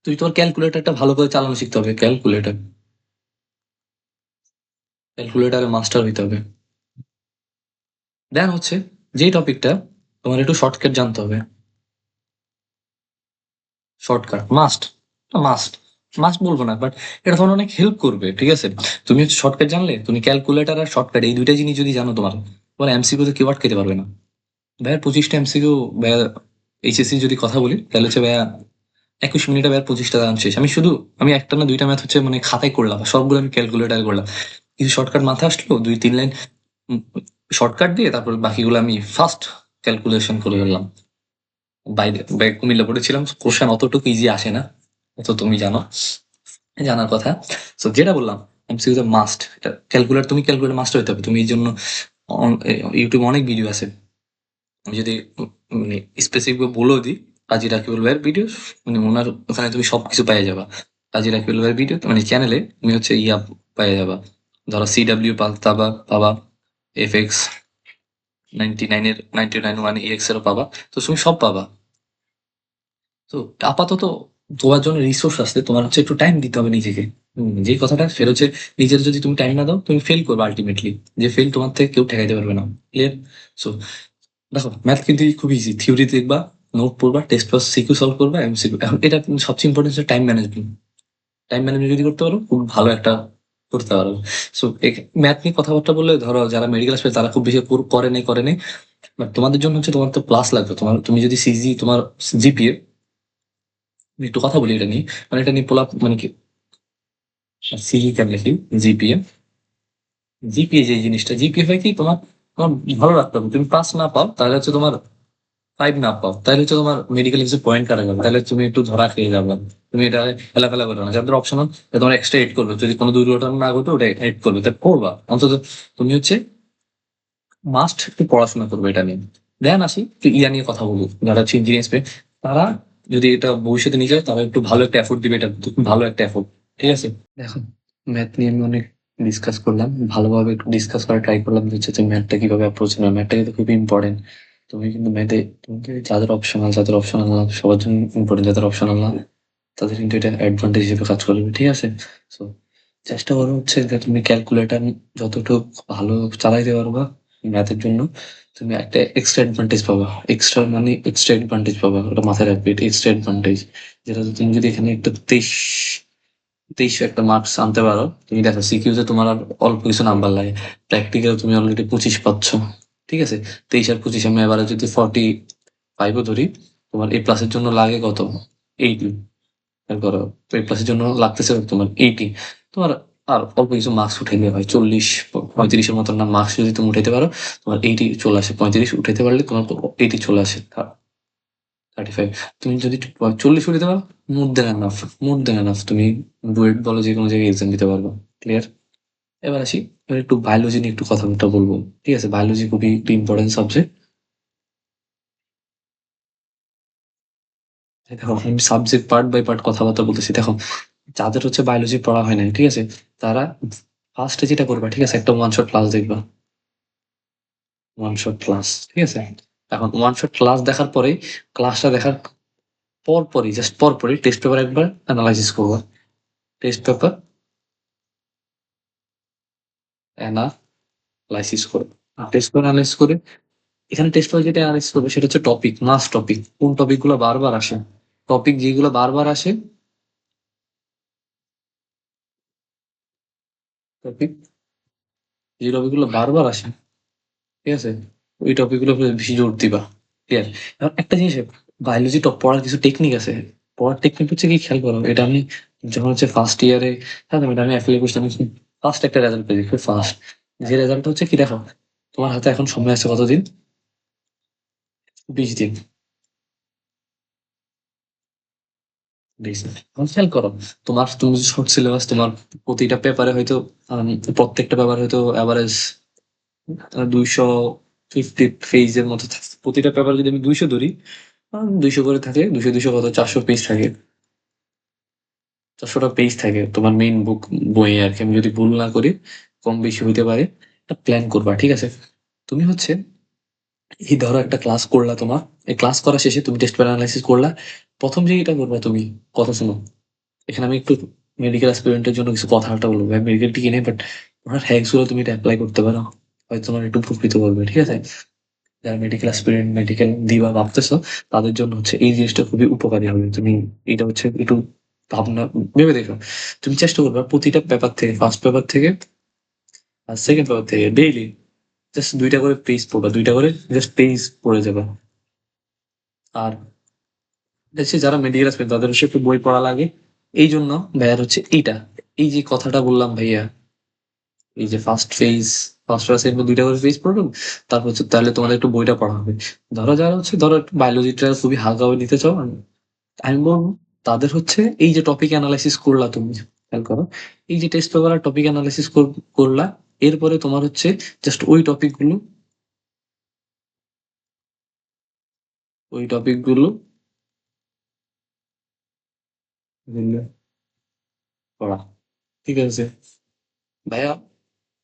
তুই তোমার ক্যালকুলেটরটা ভালো করে চালানো শিখতে হবে। ক্যালকুলেটারে মাস্টার হইতে হবে। দেন হচ্ছে যেই টপিকটা তোমার একটু শর্টকাট জানতে হবে। Shortcut must. মাস্ট। মাস্ট বলবো না, বাট এটা তোমার অনেক হেল্প করবে। ঠিক আছে? তুমি হচ্ছে শর্টকাট জানলে, তুমি ক্যালকুলেটর আর শর্টকাট এই দুইটা জিনিস যদি জানো তোমার এমসিকিউ তে কেউ আটকাতে পারবে না। ভাইয়ার 25টা এমসিকিউ। ভাইয়া এইচএসসি যদি কথা বলি তাহলে হচ্ছে ভাইয়া 21 মিনিটে ভাইয়ার 25টা দাম শেষ। আমি একটা না দুইটা ম্যাথ হচ্ছে মানে খাতায় করলাম, সবগুলো আমি ক্যালকুলেটারে করলাম। কিছু শর্টকাট মাথায় আসলো, 2-3 লাইন শর্টকাট দিয়ে তারপর বাকিগুলো আমি ফার্স্ট ক্যালকুলেশন করে ফেললাম। বাইরে কুমিল্লা পড়েছিলাম, কোশ্চেন অতটুকু ইজি আসে না। তো তুমি জানো, জানার কথা। সো যেটা বললাম এমসিকিউ তে মাস্ট। এটা ক্যালকুলেটর, তুমি ক্যালকুলেটর মাস্টার হতে হবে। তুমি এই জন্য ইউটিউবে অনেক ভিডিও আছে। আমি যদি মানে স্পেসিফিক বলেও দিই, কাজী রাকিবুল ভাইয়ের ভিডিও, মানে ওনার ওখানে তুমি সবকিছু পেয়ে যাবা। কাজী রাকিবুল ভাইয়ের ভিডিও মানে চ্যানেলে তুমি হচ্ছে পেয়ে যাবা। ধরো সিডাব্লিউ পাবা পাবা, এফএক্স 99 EX এরও পাবা। তো তুমি সব পাবা। তো আপাতত তোমার জন্য রিসোর্স আসছে, তোমার হচ্ছে একটু টাইম দিতে হবে নিজেকে। যেই কথাটা সেটা হচ্ছে নিজের যদি তুমি টাইম না দাও তুমি ফেল করবে আলটিমেটলি। যে ফেল তোমার থেকে কেউ ঠেকাইতে পারবে না। ক্লিয়ার? সো দেখো ম্যাথ কিন্তু খুব ইজি। থিওরি দেখবা, নোট পড়বা, টেস্ট পাস সিকিউ সলভ করবা, এমসিকিউ। এখন এটা কিন্তু সবচেয়ে ইম্পর্টেন্ট হচ্ছে টাইম ম্যানেজমেন্ট। টাইম ম্যানেজমেন্ট যদি করতে পারো খুব ভালো একটা করতে পারো। সো ম্যাথ নিয়ে কথাবার্তা বললে ধরো যারা মেডিকেল আসবে তারা খুব বেশি করে নেই। বাট তোমাদের জন্য হচ্ছে তোমার তো প্লাস লাগবে। তুমি যদি তোমার জিপিএ, আমি একটু কথা বলি এটা নিয়ে। মানে এটা নিয়ে পোলা মানে কি সিজি কেন লিখি, জিপিএ। জিপিএ যে জিনিসটা, জিপিএ হয় কি তোমার তোমার ভালো রাখতে হবে। তুমি পাস না পাও তাহলে হচ্ছে তোমার 5 না পাও তাহলে হচ্ছে তোমার মেডিকেল কিছু পয়েন্ট কাটা যাবে, তাহলে তুমি একটু ধরা খেয়ে যাবে। তুমি এটা ফেলা করবে না। যাদের অপশনাল তোমার এক্সট্রা এড করবে, যদি কোনো দুর্ঘটনা না ঘটে ওটা এড করবে, তা করবা অন্তত। তুমি হচ্ছে মাস্ট একটু পড়াশোনা করবে এটা নিয়ে। দেন আসি একটু ইয়া নিয়ে কথা বলবো। যারা হচ্ছে ইঞ্জিনিয়ার তারা যদি এটা ভবিষ্যতে নিয়ে যায় তারা একটু ভালো একটা এফোর্ট দিবে। এটা খুব ভালো একটা এফোর্ট। ঠিক আছে? দেখো ম্যাথ নিয়ে আমি অনেক ডিসকাস করলাম, ভালোভাবে একটু ডিসকাস করার ট্রাই করলাম যে হচ্ছে তুমি ম্যাথটা কিভাবে অ্যাপ্রোচ নেবে। ম্যাথটা কিন্তু খুবই ইম্পর্টেন্ট। তুমি কিন্তু ম্যাথে তোমাকে যাদের অপশনাল না সবার জন্য ইম্পর্টেন্ট, যাদের অপশনাল না তাদের কিন্তু এটা অ্যাডভান্টেজ হিসেবে কাজ করবে। ঠিক আছে? সো চেষ্টা করো হচ্ছে যে তুমি ক্যালকুলেটর যতটুকু ভালো চালাইতে পারবা ম্যাথের জন্য, তুমি একটা এক্সট্রা অ্যাডভান্টেজ পাবা। এক্সট্রা অ্যাডভান্টেজ পাবা, ওটা মাথায় রাখবে। এটা এক্সট্রা অ্যাডভান্টেজ, যেটা তুমি যদি এখানে একটা 2300 একটা মার্কস আনতে পারো। তুমি দেখো সিকিউতে তোমার আর অল্প কিছু নাম্বার লাগে, প্র্যাকটিক্যাল তুমি অলরেডি 25 পাচ্ছ। ঠিক আছে? 23 আর 25 আমি এবারে যদি 45ও ধরি, তোমার এ প্লাসের জন্য লাগে কত? 80। খেয়াল করো, তো এ প্লাসের জন্য লাগতেছে তোমার 80। তোমার আর অল্প কিছু মার্কস উঠাইলে হয় 40-35-এর মতন না মার্কস যদি তুমি উঠাইতে পারো, তোমার 80 চলে আসে। 35 উঠাইতে পারলে তোমার 80 চলে আসে। 35। তুমি যদি 40 উঠাইতে পারো, মোর দেন এনাফ তুমি বুয়েট বলো যে কোনো জায়গায় এক্সাম দিতে পারবে। ক্লিয়ার? এবার আসি, এবার একটু বায়োলজি নিয়ে একটু কথাবার্তা বলবো। ঠিক আছে? বায়োলজি খুবই একটি ইম্পর্টেন্ট সাবজেক্ট। দেখো আমি সাবজেক্ট পার্ট বাই পার্ট কথাবার্তা বলতেছি। দেখো যাদের হচ্ছে বায়োলজি পড়া হয় নাই, ঠিক আছে, তারা ফার্স্টে যেটা করবা, ঠিক আছে, একটা ওয়ান শট ক্লাস দেখবা। ওয়ান শট ক্লাস, ঠিক আছে? এখন ওয়ান শট ক্লাস দেখার পরে, ক্লাসটা দেখার পরপরই, জাস্ট পরপরই টেস্ট পেপার একবার অ্যানালাইসিস করবা। টেস্ট পেপার অ্যানালাইসিস করো। টেস্ট পেপার অ্যানালাইসিস করে, এখানে টেস্ট পেপার যেটা অ্যানালাইসিস করবে সেটা হচ্ছে টপিক, মাস টপিক। কোন টপিক গুলো বারবার আসে, টপিক যেগুলো বারবার আসে, টপিক যে টপিক গুলো বারবার আসে, ঠিক আছে, ওই টপিক গুলো বেশি জোর দিবা। ক্লিয়ার? এখন একটা জিনিস, বায়োলজি টপ পড়ার কিছু টেকনিক আছে। পড়ার টেকনিক হচ্ছে কি, খেয়াল করো, এটা আমি যখন হচ্ছে ফার্স্ট ইয়ারে, হ্যাঁ এটা আমি অ্যাফিলিয়েশন ফার্স্ট একটা রেজাল্ট পেয়েছি, খুব ফার্স্ট। যে রেজাল্ট হচ্ছে কি, দেখো তোমার হাতে এখন সময় আছে কতদিন, 20 দিন। 20 দিন। এখন খেয়াল করো, তুমি শর্ট সিলেবাস, তোমার প্রতিটা পেপারে হয়তো প্রত্যেকটা পেপার হয়তো অ্যাভারেজ 250 পেজের মতো থাকে। প্রতিটা পেপার যদি আমি 200 ধরি, 200 করে থাকে, 200 কত, 400 পেজ থাকে। 400টা পেজ থাকে তোমার মেইন বুক, বইয়ে আর কি, আমি যদি ভুল না করি, কম বেশি হইতে পারে। একটা প্ল্যান করবা, ঠিক আছে? তুমি হচ্ছে এই ধরো একটা ক্লাস করলা, তোমার এই ক্লাস করা শেষে তুমি টেস্ট অ্যানালাইসিস করলা। প্রথম যে এটা করবা, তুমি কথা শোনো, এখানে আমি একটু মেডিকেল অ্যাসপিরেন্টের জন্য কিছু কথাবার্তা বলবো। মেডিকেল টিকে নেই, বাট ওনার হ্যাক্স গুলো তুমি এটা অ্যাপ্লাই করতে পারো, হয়তো তোমার একটু উপকৃত করবে, ঠিক আছে? যারা মেডিকেল অ্যাসপিরেন্ট, মেডিকেল দিবা ভাবতেছো, তাদের জন্য হচ্ছে এই জিনিসটা খুবই উপকারী হবে। তুমি এটা হচ্ছে একটু ভাবনা ভেবে দেখো। তুমি চেষ্টা করবে প্রতিটা পেপার থেকে, ফার্স্ট পেপার থেকে আর সেকেন্ড পেপার থেকে ডেইলি জাস্ট 2টা করে পেজ পড়বা, 2টা করে জাস্ট পেজ পড়ে যাবে। আর দেখছি যারা মেডিকেল অ্যাসপিরেন্ট তাদের হচ্ছে একটু বই পড়া লাগে। এই জন্য ভাইয়ার হচ্ছে এইটা, এই যে কথাটা বললাম ভাইয়া, এই যে ফার্স্ট ফেজ সেকেন্ড 2টা করে পেজ পড়বেন। তারপর হচ্ছে তাহলে তোমাদের একটু বইটা পড়া হবে। ধরো যারা হচ্ছে ধরো বায়োলজিটা খুবই হালকাভাবে নিতে চাও, আমি বলবো তাদের হচ্ছে এই যে টপিক অ্যানালাইসিস করলা তুমি, খেয়াল করো, এই যে টেস্ট পেপার আর টপিক অ্যানালাইসিস করলা, এরপরে তোমার হচ্ছে জাস্ট ওই টপিক গুলো বুঝলে, পড়া, ঠিক আছে ভাইয়া?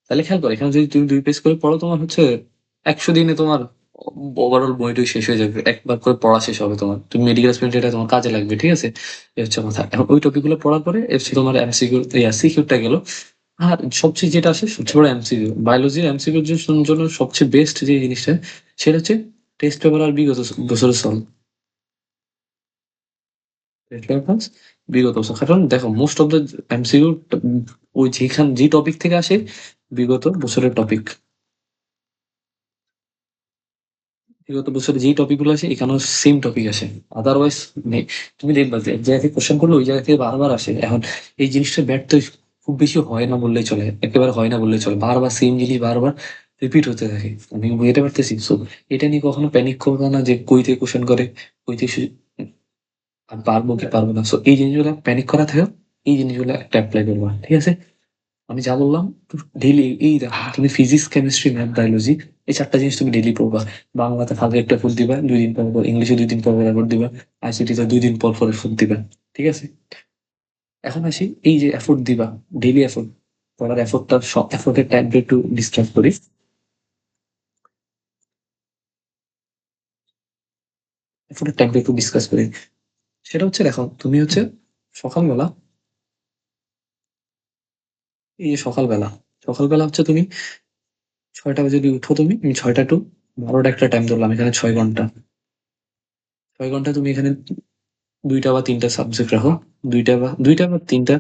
তাহলে খেয়াল করো, এখানে যদি তুমি 2 পেজ করে পড়ো, তোমার হচ্ছে 100 দিনে তোমার ওভারঅল বইটাই শেষ হয়ে যাবে, একবার করে পড়া শেষ হবে তোমার। তুমি মেডিকেল স্টুডেন্ট, এটা তোমার কাজে লাগবে, ঠিক আছে? এই হচ্ছে কথা। এখন ওই টপিক গুলো পড়ার পরে এসে তোমার এমসিকিউ, সিকিউরটা গেল। আর সবচেয়ে যেটা আসে সবচেয়ে বড় এমসিকিউ, বায়োলজির এমসিকিউর জন্য সবচেয়ে বেস্ট যে জিনিসটা, সেটা হচ্ছে টেস্ট পেপার আর বিগত বছরের সলভ। টেস্ট পেপার বিগত বছর, কারণ দেখো মোস্ট অফ দ্য এমসিকিউ ওই যে টপিক থেকে আসে, বিগত বছরের টপিক। বিগত বছরে যেই টপিক গুলো আসে, এখানেও সেম টপিক আসে। আদারওয়াইজ তুমি দেখবা যে এক জায়গা থেকে কোশ্চেন করলে ওই জায়গা থেকে বারবার আসে। এখন এই জিনিসটা ব্যর্থ খুব বেশি হয় না বললেই চলে, একেবারে হয় না বললেই চলে, বারবার সেম জিনিস বারবার রিপিট হতে থাকে। আমি বুঝতে পারতেছি। সো এটা নিয়ে কখনো প্যানিক করবে না যে কই থেকে কোশ্চেন করে, কই থেকে আমি পারবো কি পারবো না। সো এই জিনিসগুলো প্যানিক করা থেকে এই জিনিসগুলো একটা অ্যাপ্লাই করবা, ঠিক আছে? আমি যা বললাম, ডেইলি এই দেখো, তুমি ফিজিক্স, কেমিস্ট্রি, ম্যাথ, বায়োলজি, এই 4টা জিনিস তুমি ডেইলি পড়বা। বাংলাতে ফাঁকে একটা ফুল দিবা 2 দিন পর পর, ইংলিশে 2 দিন পর পর একবার দিবা, আইসিটি তে 2 দিন পর পর ফুল দিবা, ঠিক আছে? এখন আসি, এই যে এফোর্ট দিবা, ডেইলি এফোর্ট, পড়ার এফোর্টটা, সব এফোর্টের টাইমটা একটু ডিসকাস করি। এফোর্টের টাইমটা একটু ডিসকাস করি। সেটা হচ্ছে, দেখো তুমি হচ্ছে সকালবেলা, এই যে সকালবেলা হচ্ছে তুমি 6টা বাজে যদি উঠো, তুমি 6টা টু 12টা একটা টাইম ধরলাম, এখানে 6 ঘন্টা। 6 ঘন্টা তুমি এখানে 2টা বা 3টা সাবজেক্ট রাখো। 2টা বা 3টা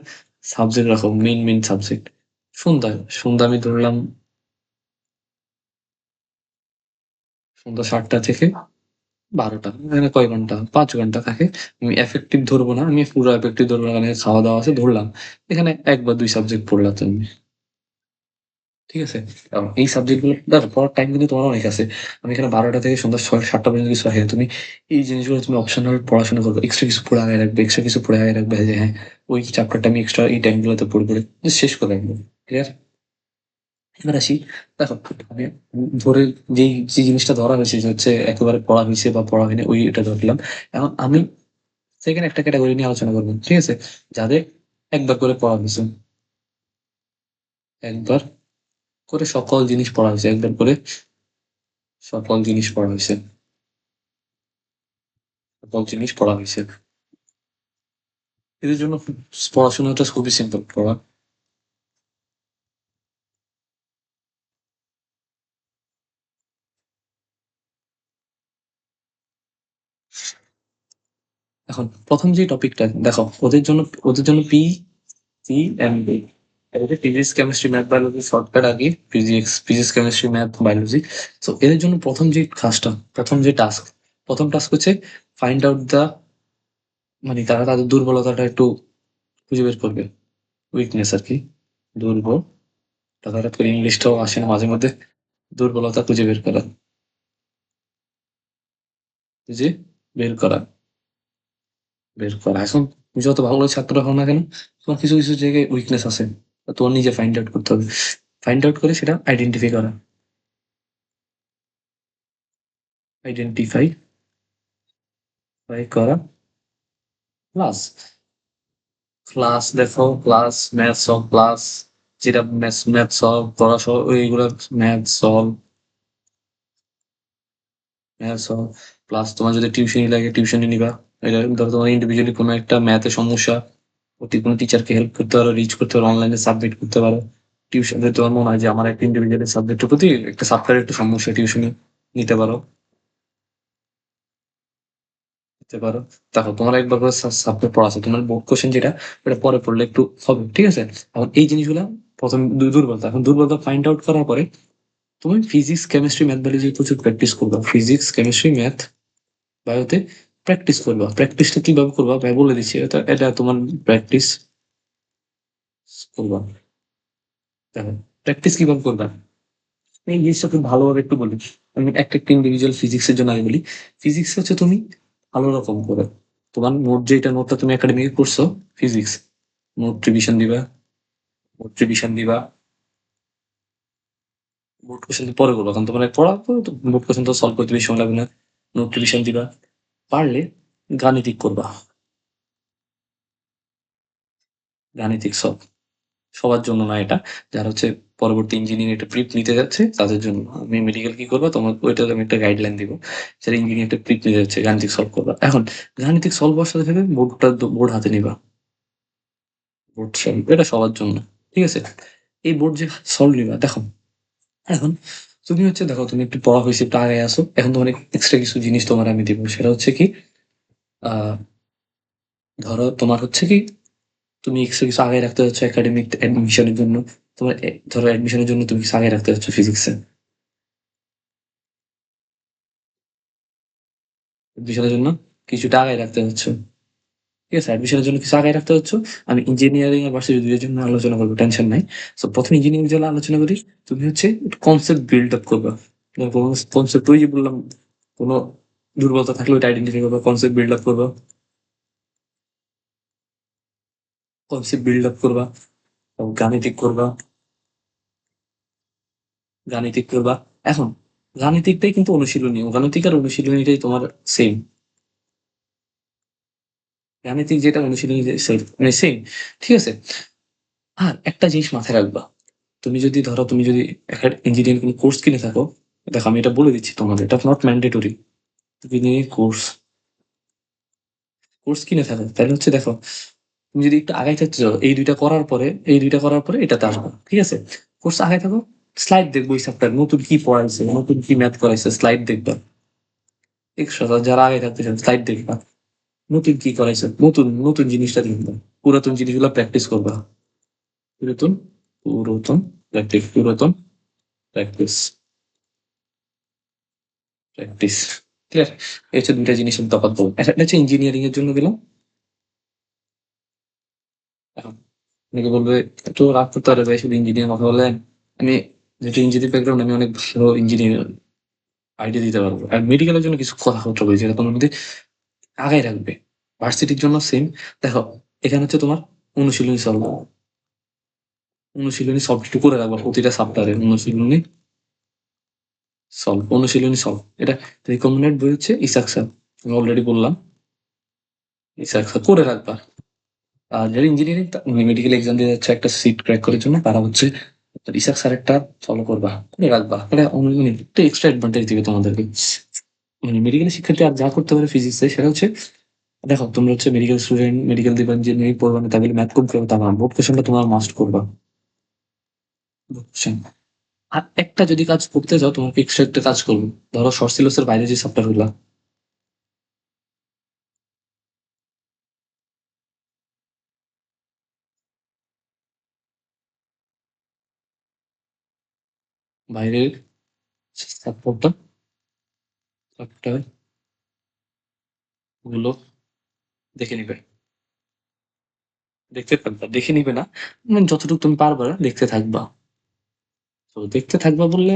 সাবজেক্ট রাখো, মেইন সাবজেক্ট। সন্ধ্যা আমি ধরলাম সন্ধ্যা 7টা থেকে 12টা, এখানে কয় ঘন্টা, 5 ঘন্টা থাকে। আমি এফেক্টিভ ধরবো না, আমি পুরো এফেক্টিভ ধরবো না, এখানে খাওয়া দাওয়া আছে ধরলাম। এখানে 1 বা 2 সাবজেক্ট পড়লা তুমি, ঠিক আছে? এই সাবজেক্ট গুলো দেখো, পড়ার টাইম কিন্তু তোমার অনেক আছে। আমি এখানে 12টা থেকে সন্ধ্যা 7টা পর্যন্ত কিছু রাখি না। তুমি এই জিনিসগুলো তুমি অপশনাল পড়াশোনা করবে, এক্সট্রা কিছু পড়ে আগে রাখবে, এক্সট্রা কিছু পড়ে আগে রাখবে, যে হ্যাঁ ওই চ্যাপ্টারটা আমি এক্সট্রা এই টাইম গুলোতে পড়ে just শেষ করে রাখবো। ক্লিয়ার? এবার আসি, দেখো আমি ধরে যে জিনিসটা ধরা হয়েছে যে হচ্ছে একেবারে পড়া হয়েছে বা পড়া হয়নি, ওই এটা ধরলাম। এখন আমি সেকেন্ড একটা ক্যাটাগরি নিয়ে আলোচনা করবো, ঠিক আছে? যাদের একবার করে পড়া হয়েছে, একবার করে সকল জিনিস পড়া হয়েছে, একবার করে সকল জিনিস পড়া হয়েছে, সকল জিনিস পড়া হয়েছে। এদের জন্য পড়াশোনাটা খুবই সিম্পল পড়া। এখন প্রথম যে টপিকটা দেখো, ওদের জন্য সি এম বি, এদের physics chemistry math biology shortcut আগে physics chemistry math biology. So এদের জন্য প্রথম টাস্ক হচ্ছে ফাইন্ড আউট দা, মানে তারা তাদের দুর্বলতাটা একটু খুঁজে বের করবে, উইকনেস আর কি, দুর্বল, তাদের হঠাৎ করে ইংলিশটাও আসে না মাঝে মধ্যে, দুর্বলতা খুঁজে খুঁজে বের করা বের করা। এখন তুমি যত ভালো ছাত্র হও না কেন, তোমার কিছু কিছু জায়গায় উইকনেস আছে, তোমার নিজে ফাইন্ড আউট করতে হবে, ফাইন্ড আউট করে সেটা আইডেন্টিফাই করা প্লাস ম্যাথ সলভ, প্লাস যেটা ম্যাথ সলভ করা সহ ওইগুলো, ম্যাথ সলভ প্লাস তোমার যদি টিউশনি লাগে টিউশনি নিবা। এটা ধরো তোমার ইন্ডিভিজুয়ালি কোনো একটা ম্যাথের সমস্যা, কোনো টিচারকে হেল্প করতে পারো, রিচ করতে পারো, অনলাইনে সাবমিট করতে পারো। টিউশন যদি তোমার মনে হয় যে আমার একটা ইন্ডিভিজুয়াল সাবজেক্টের প্রতি একটা সাবজেক্টের একটা সমস্যা, টিউশনি নিতে পারো নিতে পারো। দেখো তোমার একবার করে সাবজেক্ট পড়া আছে, তোমার বোর্ড কোশ্চেন যেটা, ওটা পরে পড়লে একটু হবে, ঠিক আছে। এখন এই জিনিসগুলো প্রথম দুর্বলতা, এখন দুর্বলতা ফাইন্ড আউট করার পরে তুমি ফিজিক্স কেমিস্ট্রি ম্যাথ বায়োলজি প্রচুর প্র্যাকটিস করবা, ফিজিক্স কেমিস্ট্রি ম্যাথ বায়োতে প্র্যাকটিস করবা। প্র্যাকটিসটা কিভাবে করবা ভাই বলে দিচ্ছি, এটা এটা তোমার প্র্যাকটিস করবা। দেখো প্র্যাকটিস কিভাবে করবা, এই জিনিসটা খুব ভালোভাবে একটু বলি। আমি একটা একটা ইন্ডিভিজুয়াল ফিজিক্সের জন্য আমি বলি। ফিজিক্স হচ্ছে তুমি ভালো রকম করে তোমার নোটটা তুমি একাডেমিকে করছো, ফিজিক্স নোট রিভিশন দিবা, নোট রিভিশন দিবা বোর্ড কোশ্চেন তো পরে করবো, কারণ তোমার পড়া তো বোর্ড কোশ্চেন তো সলভ করতে বেশি সময় লাগবে না। নোট রিভিশন দিবা, পারলে গাণিতিক করবা, গাণিতিক সলভ সবার জন্য না এটা, যারা হচ্ছে পরবর্তী ইঞ্জিনিয়ারিং একটা প্রিপ নিতে যাচ্ছে তাদের জন্য। আমি মেডিকেল কি করবো তোমার ওইটা আমি একটা গাইডলাইন দিব, যারা ইঞ্জিনিয়ারিং একটা প্রিপ নিতে যাচ্ছে গাণিতিক সলভ করবা। এখন গাণিতিক সলভ হওয়ার সাথে সাথে বোর্ড হাতে নিবা, বোর্ড সলভ এটা সবার জন্য, ঠিক আছে। এই বোর্ড যে সলভ নিবা, দেখো এখন তুমি হচ্ছে দেখো তুমি একটু পড়া হয়েছে, একটু আগে আসো, এখন তোমার এক্সট্রা কিছু জিনিস তোমার আমি দিব, সেটা হচ্ছে কি আহ ধরো তোমার হচ্ছে কি তুমি এক্সট্রা কিছু আগে রাখতে যাচ্ছ একাডেমিক অ্যাডমিশনের জন্য। তোমার ধরো অ্যাডমিশনের জন্য তুমি কিছু আগে রাখতে যাচ্ছ ফিজিক্সে, অ্যাডমিশনের জন্য কিছুটা আগে রাখতে যাচ্ছ, ঠিক আছে। অ্যাডমিশনের জন্য কিছু আগে রাখতে যাচ্ছ। আমি ইঞ্জিনিয়ারিং আর ভার্সিটি দুইয়ের জন্য আলোচনা করবো, টেনশন নাই। তো প্রথমে ইঞ্জিনিয়ারিং জন্য আলোচনা করি। তুমি হচ্ছে কনসেপ্ট বিল্ড আপ করবা, কনসেপ্ট ওই যে বললাম, কোনো দুর্বলতা থাকলে ওইটা আইডেন্টিফাই করবা, কনসেপ্ট বিল্ড আপ করবা, এবং গাণিতিক করবা। এখন গাণিতিকটাই কিন্তু অনুশীলনী, গাণিতিক আর অনুশীলনীটাই তোমার সেম, গাণিতিক যেটা অনুশীলনী সেম, মানে সেম, ঠিক আছে। আর একটা জিনিস মাথায় রাখবা, তুমি যদি একটা ইঞ্জিনিয়ারিং কোনো কোর্স কিনে থাকো, দেখো আমি এটা বলে দিচ্ছি তোমাদের, এটা নট ম্যান্ডেটরি। তুমি যদি কোর্স কিনে থাকো তাহলে হচ্ছে দেখো, তুমি যদি একটু আগাই থাকতে চাও এই দুইটা করার পরে এটাতে আসবো, ঠিক আছে। কোর্স আগাই থাকো, স্লাইড দেখবো, এই সপ্তাহে নতুন কি পড়াইছে, নতুন কি ম্যাথ করাইছে, স্লাইড দেখবা। এক্সট্রা যারা আগে থাকতে চান স্লাইড দেখবা, নতুন কি করাইছে, নতুন নতুন জিনিসটা দেখবা, পুরাতন জিনিসগুলো প্র্যাকটিস করবা, পুরাতন পুরাতন পুরাতন প্র্যাকটিস প্র্যাকটিস, ঠিক আছে। এই হচ্ছে দুইটা জিনিস আমি তফাৎ বলবো। একটা হচ্ছে ইঞ্জিনিয়ারিং এর জন্য গেলাম। এখন অনেকে বলবে একটু রাগ করতে পারে ভাই, শুধু ইঞ্জিনিয়ার কথা বলেন। আমি যেহেতু ইঞ্জিনিয়ারিং ব্যাকগ্রাউন্ড, আমি অনেক ভালো ইঞ্জিনিয়ার আইডিয়া দিতে পারবো। আর মেডিকেলের জন্য কিছু কথাবার্তা বলছি, যেটা তোমার মধ্যে আগায় রাখবে। ভার্সিটির জন্য সেম। দেখো এখানে হচ্ছে তোমার অনুশীলনী সলভ, একটু করে রাখবা প্রতিটা সপ্তাহে, অনুশীলনী সলভ। এটা রিকমেন্ডেড বই হচ্ছে ইসাক স্যার, আমি অলরেডি বললাম, ইসাক স্যার করে রাখবা। আর যারা ইঞ্জিনিয়ারিং মেডিকেল এক্সাম দিয়ে যাচ্ছে একটা সিট ক্র্যাক করার জন্য, তারা হচ্ছে রিসার্চ স্যারেরটা ফলো করবা, করে রাখবা। এটা একটা এক্সট্রা অ্যাডভান্টেজ দিবে তোমাদেরকে। মানে মেডিকেলের শিক্ষার্থী আর যা করতে পারে ফিজিক্সে সেটা হচ্ছে, দেখো তোমরা হচ্ছে মেডিকেল স্টুডেন্ট, মেডিকেল দিবা, ইঞ্জিনিয়ারিং পড়বা না, তাই বলে ম্যাথ করতে হবে তা না। বোর্ড কোশ্চেনটা তোমার মাস্ট করবা, বুঝছেন? আর একটা যদি কাজ করতে যাও তোমাকে এক্সট্রা একটা কাজ করবে। ধরো শর্ট সিলেবাসের বাইরে যে চ্যাপ্টার গুলা, বাইরের চ্যাপ্টারটা চ্যাপ্টার গুলো দেখে নিবে, দেখতে থাকবা, দেখে নিবে না, মানে যতটুকু তুমি পারবা দেখতে থাকবা। তো দেখতে থাকবা বললে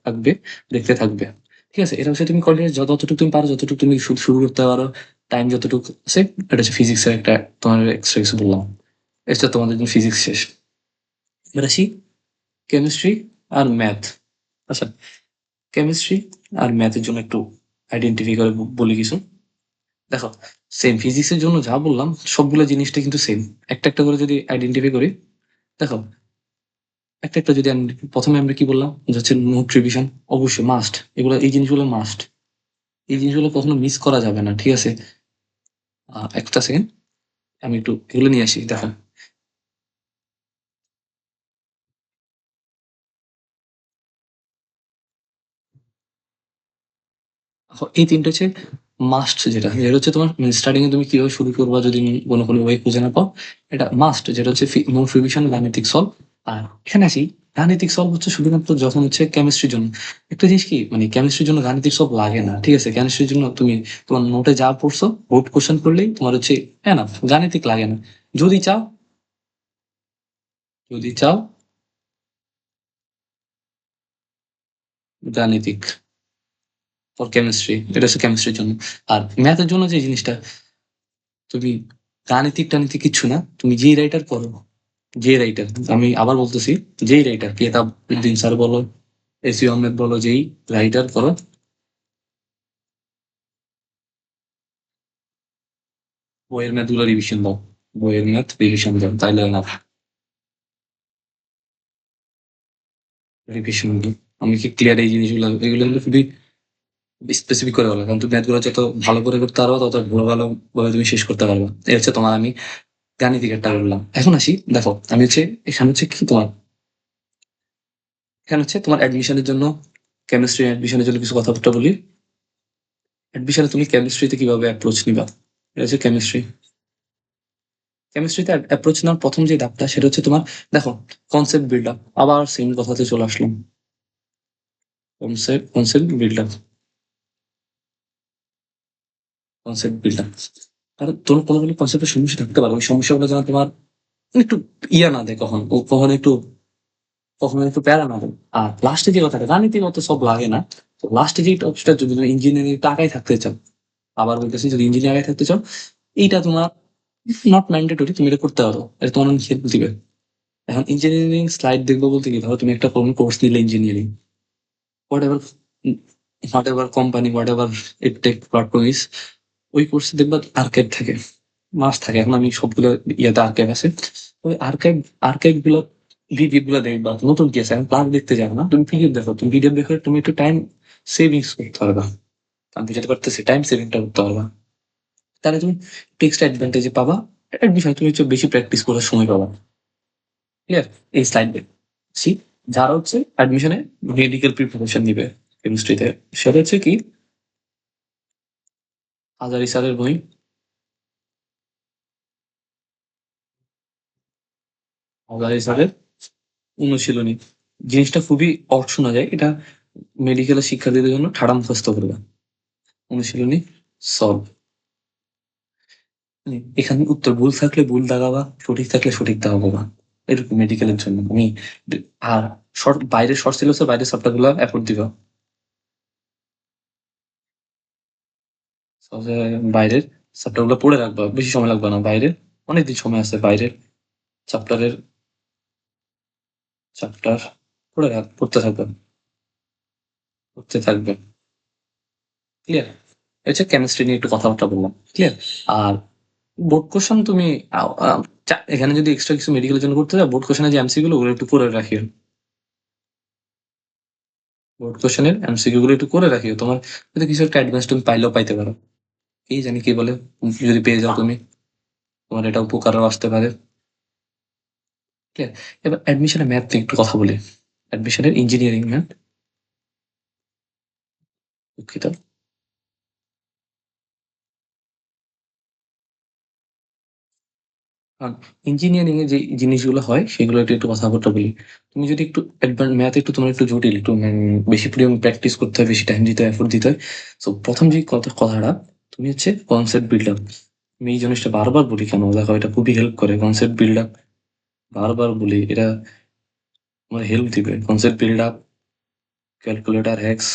থাকবে, দেখতে থাকবে। ঠিক আছে, এটা হচ্ছে তুমি কন্টিনিউস যতটুকু তুমি পারো, যতটুকু তুমি শুরু করতে পারো, টাইম যতটুকু আছে। এটা হচ্ছে ফিজিক্সের একটা তোমার এক্সট্রা কিছু বললাম। এটা তোমাদের জন্য ফিজিক্স শেষ। এবার আসি কেমিস্ট্রি আর ম্যাথ। আচ্ছা, কেমিস্ট্রি আর ম্যাথের জন্য একটু আইডেন্টিফাই করে বলি কিছু। দেখো, সেম ফিজিক্সের জন্য যা বললাম সবগুলো জিনিসটা কিন্তু সেম। একটা একটা করে যদি আইডেন্টিফাই করি, দেখো একটা একটা যদি প্রথমে আমরা কি বললাম যে হচ্ছে নোট রিভিশন, অবশ্যই মাস্ট। এগুলো এই জিনিসগুলো মাস্ট, এই জিনিসগুলো কখনো মিস করা যাবে না, ঠিক আছে? একটা সেকেন্ড, আমি একটু এগুলো নিয়ে আসি, দেখো। এই তিনটা হচ্ছে মাস্ট, যেটা যেটা হচ্ছে তোমার স্টার্টিং এ তুমি কিভাবে শুরু করবা যদি কোনো ওয়ে খুঁজে না পাও, এটা মাস্ট, যেটা হচ্ছে নোট রিভিশন, গাণিতিক সলভ। আর এখানে আসি, গাণিতিক সলভ হচ্ছে শুধুমাত্র যখন হচ্ছে কেমিস্ট্রির জন্য। একটা জিনিস কি, মানে কেমিস্ট্রির জন্য গাণিতিক সলভ লাগে না, ঠিক আছে? কেমিস্ট্রির জন্য তুমি তোমার নোটে যা পড়ছো বোর্ড কোশ্চেন করলেই তোমার হচ্ছে এনাফ, গাণিতিক লাগে না। যদি চাও, যদি চাও গাণিতিক ফর কেমিস্ট্রি, এটা হচ্ছে কেমিস্ট্রির জন্য। আর ম্যাথের জন্য যে জিনিসটা, তুমি গাণিতিক টানিতিক কিচ্ছু না, তুমি যেই রাইটার করো, যে রাইটার, আমি আবার বলতেছি, যেই রাইটার, কেতাব উদ্দিন স্যার বলো, এসি আহমেদ বলো, যেই রাইটার করো, বইয়ের ম্যাথ গুলো রিভিশন দাও, বইয়ের ম্যাথ রিভিশন দাও, তাইলে না রিভিশন দিই। আমি কি ক্লিয়ার এই জিনিসগুলো? এগুলো কিন্তু খুবই স্পেসিফিক করে বলো, কারণ তুমি ম্যাথ গুলো যত ভালো করে করতে পারো তত ভালো ভালো ভাবে তুমি শেষ করতে পারবে। এই হচ্ছে তোমার আমি গাণিতিকেরটা বললাম। এখন আসি, দেখো আমি হচ্ছে এখানে হচ্ছে কি তোমার, এখানে হচ্ছে তোমার অ্যাডমিশনের জন্য, কেমিস্ট্রি অ্যাডমিশনের জন্য কিছু কথাবার্তা বলি। অ্যাডমিশনে তুমি কেমিস্ট্রিতে কিভাবে অ্যাপ্রোচ নিবা, এটা হচ্ছে কেমিস্ট্রি। কেমিস্ট্রিতে অ্যাপ্রোচ নেওয়ার প্রথম যে ধাপটা সেটা হচ্ছে তোমার, দেখো, কনসেপ্ট বিল্ড আপ। আবার সেম কথাতে চলে আসলাম, concept build up, concept build up. কারণ তোমার কোনো কোনো কনসেপ্টের সমস্যা থাকতে পারে, ওই সমস্যাগুলো যেন তোমার একটু ইয়া না দেয়, কখন ও কখনো একটু, কখনো একটু প্যারা না দেয়। আর লাস্টে যে কথাটা, গাণিতিক অত সব লাগে না। তো লাস্টে যে টপিকটা, যদি তুমি ইঞ্জিনিয়ারিং টাকায় থাকতে চাও, আবার বলতেছি যদি ইঞ্জিনিয়ারিং থাকতে চাও, এইটা তোমার নট ম্যান্ডেটরি, তুমি এটা করতে পারো, এটা তোমার অনেক হেল্প দিবে। এখন ইঞ্জিনিয়ারিং স্লাইড দেখবো বলতে কি, ধরো তুমি একটা কোনো কোর্স নিলে engineering, whatever, whatever company, whatever it take platform is, ওই কোর্সে দেখবা আর্কাইভ থাকে, মাস থাকে। এখন আমি সবগুলো ইয়াতে আর্কাইভ আছে, ওই আর্কাইভ গুলো, ভিডিও গুলো দেখবা, নতুন কি আছে এখন ক্লাস দেখতে যাবে না, তুমি পিডিএফ দেখো, তুমি পিডিএফ দেখে তুমি একটু টাইম সেভিংস করতে পারবা। আমি যেটা করতেছি টাইম সেভিংটা করতে পারবা, তাহলে তুমি টেক্সট অ্যাডভান্টেজে পাবা। একটা বিষয়, তুমি হচ্ছে বেশি প্র্যাকটিস করার সময় পাবা। ক্লিয়ার? এই স্লাইড সি, যারা হচ্ছে অ্যাডমিশনে মেডিকেল প্রিপারেশন নিবে কেমিস্ট্রিতে, সেটা হচ্ছে কি, হাজারি স্যারের বই, হাজারি স্যারের অনুশীলনী। জিনিসটা খুবই অড শোনা যায়, এটা মেডিকেলের শিক্ষার্থীদের জন্য ঠাড়া মুখস্থ করবে। অনুশীলনী সলভ, এখানে উত্তর ভুল থাকলে ভুল দাগাবা, সঠিক থাকলে সঠিক দাগাবা, এরকম মেডিকেলের জন্য আমি। আর শর্ট, বাইরের শর্ট সিলেবাসের বাইরের চ্যাপ্টার গুলো এফোর্ট দিবা। তাহলে বাইরের চ্যাপ্টার গুলো পড়ে রাখবা, বেশি সময় লাগবে না, বাইরের অনেকদিন সময় আছে, বাইরের চ্যাপ্টারের চ্যাপ্টার পড়তে থাকবে, পড়তে থাকবে। ক্লিয়ার? হচ্ছে কেমিস্ট্রি নিয়ে একটু কথাবার্তা বললাম, ক্লিয়ার? আর বোর্ড কোশ্চেন তুমি এখানে যদি এক্সট্রা কিছু মেডিকেলের জন্য করতে চাও, বোর্ড কোশ্চেনের যে এমসি গুলো ওগুলো একটু করে রাখিও। বোর্ড কোশ্চেনের এমসিকিউ গুলো একটু করে রাখিও, তোমার হয়তো কিছু একটা অ্যাডভান্স তুমি পাইলেও পাইতে পারো, এই জানি কে বলে, যদি পেয়ে যাও তুমি, তোমার এটা উপকারও আসতে পারে। ঠিক আছে, এবার অ্যাডমিশনের ম্যাথ নিয়ে একটু কথা বলি, অ্যাডমিশনের ইঞ্জিনিয়ারিং ম্যাথ, দুঃখিত। ইঞ্জিনিয়ারিং এ যে জিনিসগুলো হয় সেগুলো একটু একটু কথাবার্তা বলি। তুমি যদি একটু ম্যাথ একটু তোমার একটু জটিল, একটু বেশি পরিমাণ প্র্যাকটিস করতে হয়, বেশি টাইম দিতে হয়, এফোর্ট দিতে হয়। তো প্রথম যে কথাটা, তুমি হচ্ছে কনসেপ্ট বিল্ড আপ। আমি এই জিনিসটা বারবার বলি, কেন দেখো এটা খুবই হেল্প করে কনসেপ্ট বিল্ড আপ, বারবার বলি এটা আমার হেল্প দিবে। Concept build up, calculator hacks,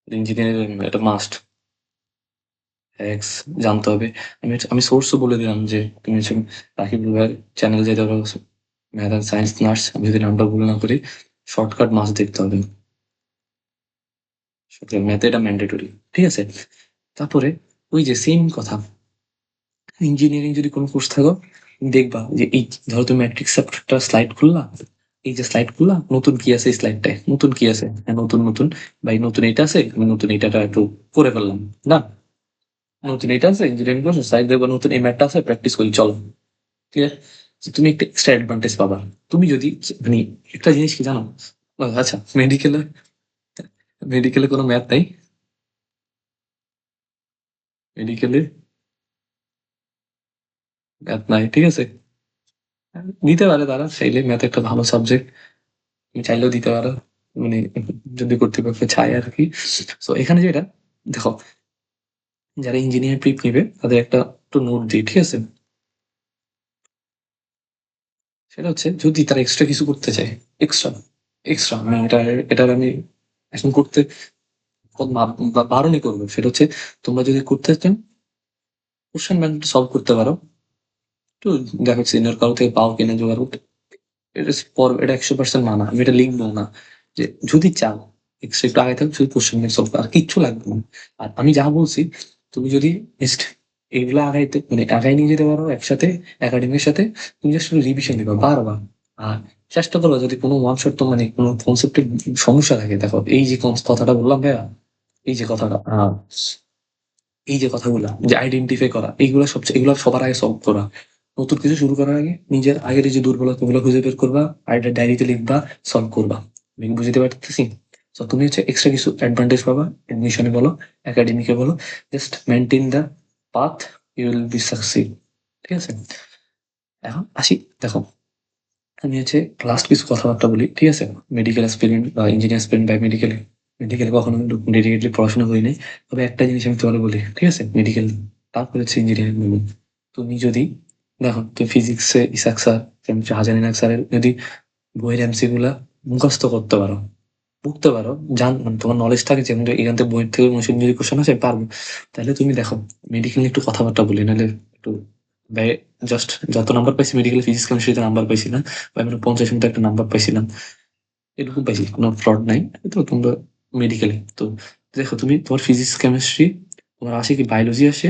engineering এটা মাস্ট, হ্যাক্স জানতে হবে। আমি সোর্সও বলে দিলাম যে তুমি হচ্ছে রাকিব ভাইয়ের চ্যানেল যেতে পারো, ম্যাথ অ্যান্ড সায়েন্স নার্স, আমি যদি নামটা ভুল না করি। শর্টকাট মাস্ট দেখতে হবে, ম্যাথে এটা ম্যান্ডেটরি, ঠিক আছে। তারপরে ওই যে সেম কথা, ইঞ্জিনিয়ারিং যদি কোনো কোর্স থাকো, দেখবা যে এই, ধরো তুমি ম্যাট্রিক্স চ্যাপ্টারটা স্লাইড খুললা, এই যে স্লাইড খুললা, নতুন কি আছে এই স্লাইডটায়, নতুন কি আছে, হ্যাঁ নতুন নতুন, ভাই নতুন এটা আছে, আমি নতুন এটাটা একটু করে ফেললাম, না নতুন এটা আছে ইঞ্জিনিয়ারিং কোর্স সাইড দেখবা, নতুন এই ম্যাথটা আছে, প্র্যাকটিস করি চলো। ঠিক আছে, তো তুমি একটা এক্সট্রা অ্যাডভান্টেজ পাবা। তুমি যদি মানে একটা জিনিস কি জানো, আচ্ছা মেডিকেলে, মেডিকেলে কোনো ম্যাথ নাই, মেডিকেলে ম্যাথ নাই, ঠিক আছে। দিতে পারে তারা চাইলে, ম্যাথ একটা ভালো সাবজেক্ট, তুমি চাইলেও দিতে পারো, মানে যদি কর্তৃপক্ষ চায় আর কি। তো এখানে যেটা দেখো, যারা ইঞ্জিনিয়ার প্রিপ নিবে তাদের একটা একটু নোট দিই, ঠিক আছে। সেটা হচ্ছে যদি তারা এক্সট্রা কিছু করতে চায়, এক্সট্রা এক্সট্রা আমি এটার আমি এখন করতে বারণই করবো, সেটা হচ্ছে তোমরা যদি করতে চাও কোশ্চেন ব্যাংক সলভ করতে পারো, একটু দেখো সিনিয়র কারো থেকে পাও কিনা জোগাড় করতে। এটা এটা 100% মানা, আমি এটা লিখবো না যে যদি চাও এক্সট্রা একটু আগে থাকো, শুধু কোশ্চেন ব্যাংক সলভ আর কিচ্ছু লাগবে না। আর আমি যা বলছি, তুমি যদি জাস্ট এগুলা আগাইতে মানে আগাই নিয়ে যেতে পারো একসাথে একাডেমির সাথে, তুমি জাস্ট রিভিশন দিবা বারবার। আর চেষ্টা করো যদি কোনো ওয়ান শট তো মানে কোনো কনসেপ্টের সমস্যা থাকে, দেখো এই যে কথাটা বললাম ভাইয়া, এই যে কথাটা এই যে কথাগুলা যে আইডেন্টিফাই করা, এইগুলো সবচেয়ে, এগুলো সবার আগে সলভ করা। নতুন কিছু শুরু করার আগে নিজের আগের এই যে দুর্বলতা গুলো খুঁজে বের করবা, আইডিয়া ডায়েরিতে লিখবা, সলভ করবা। আমি কি বুঝতে পারতেছি? তো তুমি হচ্ছে এক্সট্রা কিছু অ্যাডভান্টেজ পাবা, এডমিশনে বলো, একাডেমিকে বলো, just maintain the path, you will be succeed. ঠিক আছে, এখন আসি, দেখো আমি হচ্ছে লাস্ট কিছু কথাবার্তা বলি, ঠিক আছে। মেডিকেল অ্যাসপিরেন্ট বা ইঞ্জিনিয়ার অ্যাসপিরেন্ট বা মেডিকেলে, মেডিকেলে কখনো কিন্তু ডেডিকেটলি পড়াশোনা করি নাই, তবে একটা জিনিস আমি তোমাকে বলি, ঠিক আছে। মেডিকেল তারপরে হচ্ছে ইঞ্জিনিয়ারিং বলুন, তুমি যদি দেখো তুমি ফিজিক্সে ইসাক স্যার, হাজারিনাক স্যারের যদি বইয়ের এমসি গুলা মুখস্থ করতে পারো, পড়তে পারো, মানে তোমার নলেজ থাকে যে আমাদের এখান থেকে বইয়ের থেকে মশিন যদি কোশ্চেন আছে পারবো, তাহলে তুমি দেখো মেডিকেল নিয়ে একটু কথাবার্তা বলি, নাহলে একটু ব্যয়, জাস্ট যত নাম্বার পাইছি মেডিকেল ফিজিক্স কেমিস্ট্রিতে নাম্বার পাইছি না, বা আমরা 50 মতো একটা নাম্বার পাইছিলাম, এরকম পাইছি, কোনো ফ্রড নাই। তো তোমরা মেডিকেলে তো দেখো, তুমি তোমার ফিজিক্স কেমিস্ট্রি, তোমার আসে কি বায়োলজি আসে,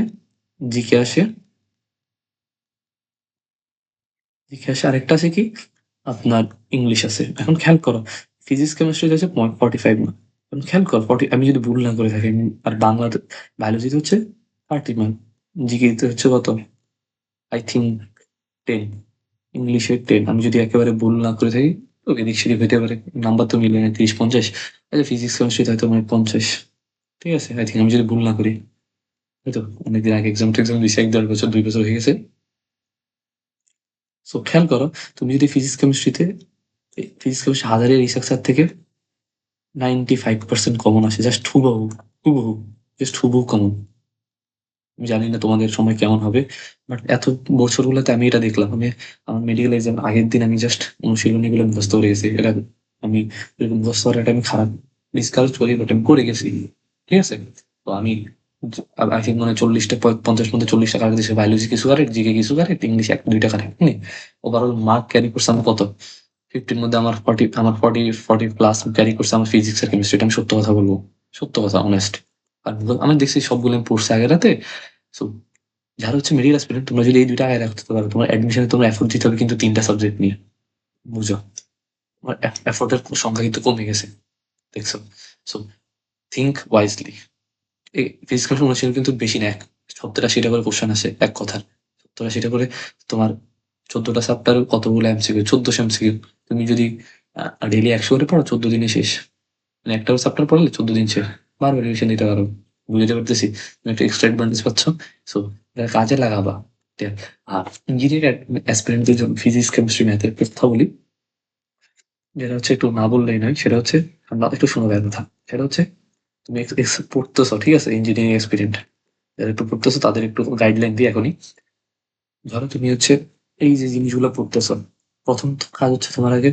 জিকে আসে, জিকে আসে, আরেকটা আছে কি আপনার ইংলিশ আছে। এখন খেয়াল করো, ফিজিক্স কেমিস্ট্রি হচ্ছে 45 মার্ক, এখন খেয়াল করো 40, আমি যদি ভুল না করে থাকি, আর বাংলা বায়োলজিতে হচ্ছে 30 মার্ক, জিকে তে হচ্ছে কত, আই থিঙ্ক 10, ইংলিশে 10, আমি যদি একেবারে ভুল না করে থাকি, তো এদিক সেদিক হইতে পারে, নাম্বার তো মিলে না, 30-50। আচ্ছা ফিজিক্স কেমিস্ট্রিতে হয়তো মানে 50, ঠিক আছে আই থিঙ্ক, আমি যদি ভুল না করি, হয়তো অনেকদিন আগে এক্সাম টেক্সাম দিয়েছি, 1-1.5 বছর 2 বছর হয়ে গেছে। সো খেয়াল করো, তুমি যদি ফিজিক্স কেমিস্ট্রিতে, ফিজিক্স কেমিস্ট্রি হাজারের রিসার্চ থেকে 95% কমন আসে, জাস্ট হুবহু, হুবহু, জাস্ট হুবহু কমন। আমি জানি না তোমাদের সময় কেমন হবে, বাট এত বছরগুলোতে আমি এটা দেখলাম। আমি আমার মেডিকেল এক্সাম আগের দিন আমি জাস্ট অনুশীলনী গুলো মুখস্থ করে গেছি, এটা আমি মুখস্থ করাটা আমি খারাপ ডিসকারেজ করি, বাট আমি করে গেছি, ঠিক আছে। তো আমি আই থিঙ্ক মানে 40টা 50 মধ্যে 40টা কারেক্ট দিয়েছে, বায়োলজি কিছু কারেক্ট, জিকে কিছু কারেক্ট, ইংলিশ 1-2টা কারেক্ট, ওভারঅল মার্ক ক্যারি করছে আমার কত, 50-র মধ্যে আমার 40, আমার 40 প্লাস ক্যারি করছে আমার ফিজিক্স আর কেমিস্ট্রি, আমি সত্য কথা বলবো, সত্য কথা অনেস্ট। আর আমি দেখছি সবগুলো আমি পড়ছি আগের রাতে। সো যারা হচ্ছে মেডিকেল অ্যাসপিরেন্ট, তোমরা যদি এই দুইটা আগে রাখতে পারো, তোমার অ্যাডমিশনে তোমরা এফোর্ট দিতে হবে কিন্তু 3টা সাবজেক্ট নিয়ে, বুঝো, তোমার এফোর্টের সংখ্যা কিন্তু কমে গেছে, দেখছো? So think wisely. এই ফিজিক্স কেমিস্ট্রি অনুশীলন কিন্তু বেশি না, 70-80টা করে কোশ্চেন আসে এক কথার, 70-80টা করে। তোমার 14টা চ্যাপ্টার, কতগুলো এমসিকিউ? 1400 এমসিকিউ। তুমি যদি ডেইলি 100 করে পড়ো, 14 দিনে শেষ। মানে একটা চ্যাপ্টার পড়লে 14 দিন শেষ। বারবার রিভিশন দিতে পারো। বুঝতে পারতেছি তুমি একটা এক্সট্রা অ্যাডভান্টেজ পাচ্ছ। সো এটা কাজে লাগাবা। ঠিক আছে? আর ইঞ্জিনিয়ারিং অ্যাসপিরেন্টদের জন্য ফিজিক্স কেমিস্ট্রি ম্যাথের কথা বলি, যেটা হচ্ছে একটু না বললেই নয়, সেটা হচ্ছে, আমরা একটু শোনো ভাইয়ের কথা। সেটা হচ্ছে তুমি পড়তেছো, ঠিক আছে, ইঞ্জিনিয়ারিং এক্সপিরিয়েন্ট যারা একটু পড়তেছো তাদের একটু গাইডলাইন দিই এখনই। ধরো তুমি হচ্ছে এই যে জিনিসগুলো পড়তেছো, প্রথম কাজ হচ্ছে তোমার আগে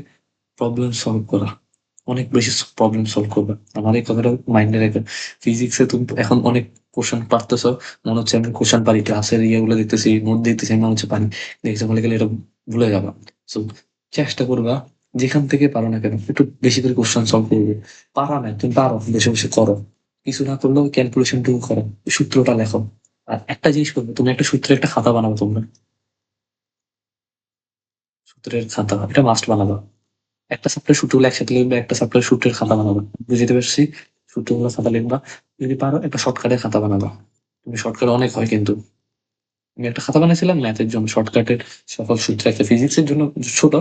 প্রবলেম সলভ করা। অনেক বেশি প্রবলেম সলভ করবে, আমার এই কথাটা মাইন্ডে রেখে। ফিজিক্সে তুমি এখন অনেক কোশ্চেন পারতেছো, মনে হচ্ছে আমি কোশ্চেন পারি, ক্লাসের ইয়েগুলো দেখতেছি, নোট দেখতেছি, আমি মনে হচ্ছে পারি। এক্সাম্পলে গেলে এটা ভুলে যাবা। সো চেষ্টা করবা, যেখান থেকে পারো না কেন একটু বেশি করে কোশ্চেন সলভ করবে। পারা না, তুমি পারো, বসে বসে করো। কিছু না করলেও ক্যালকুলেশন টুকু করো, সূত্রটা লেখো। আর একটা জিনিস করবে, তুমি একটা সূত্রের একটা খাতা বানাবো তোমরা। সূত্রের খাতা এটা মাস্ট বানাবো। একটা চ্যাপ্টার সূত্রগুলো একসাথে লিখবে, একটা চ্যাপ্টার সূত্রের খাতা বানাবা। বুঝতে পারছি? সূত্রগুলো খাতা লিখবা। যদি পারো একটা শর্টকাটের খাতা বানাবা। তুমি শর্টকাট অনেক হয় কিন্তু। আমি একটা খাতা বানাইছিলাম ম্যাথের জন্য, শর্টকাটের সকল সূত্র, একটা ফিজিক্সের জন্য ছোট।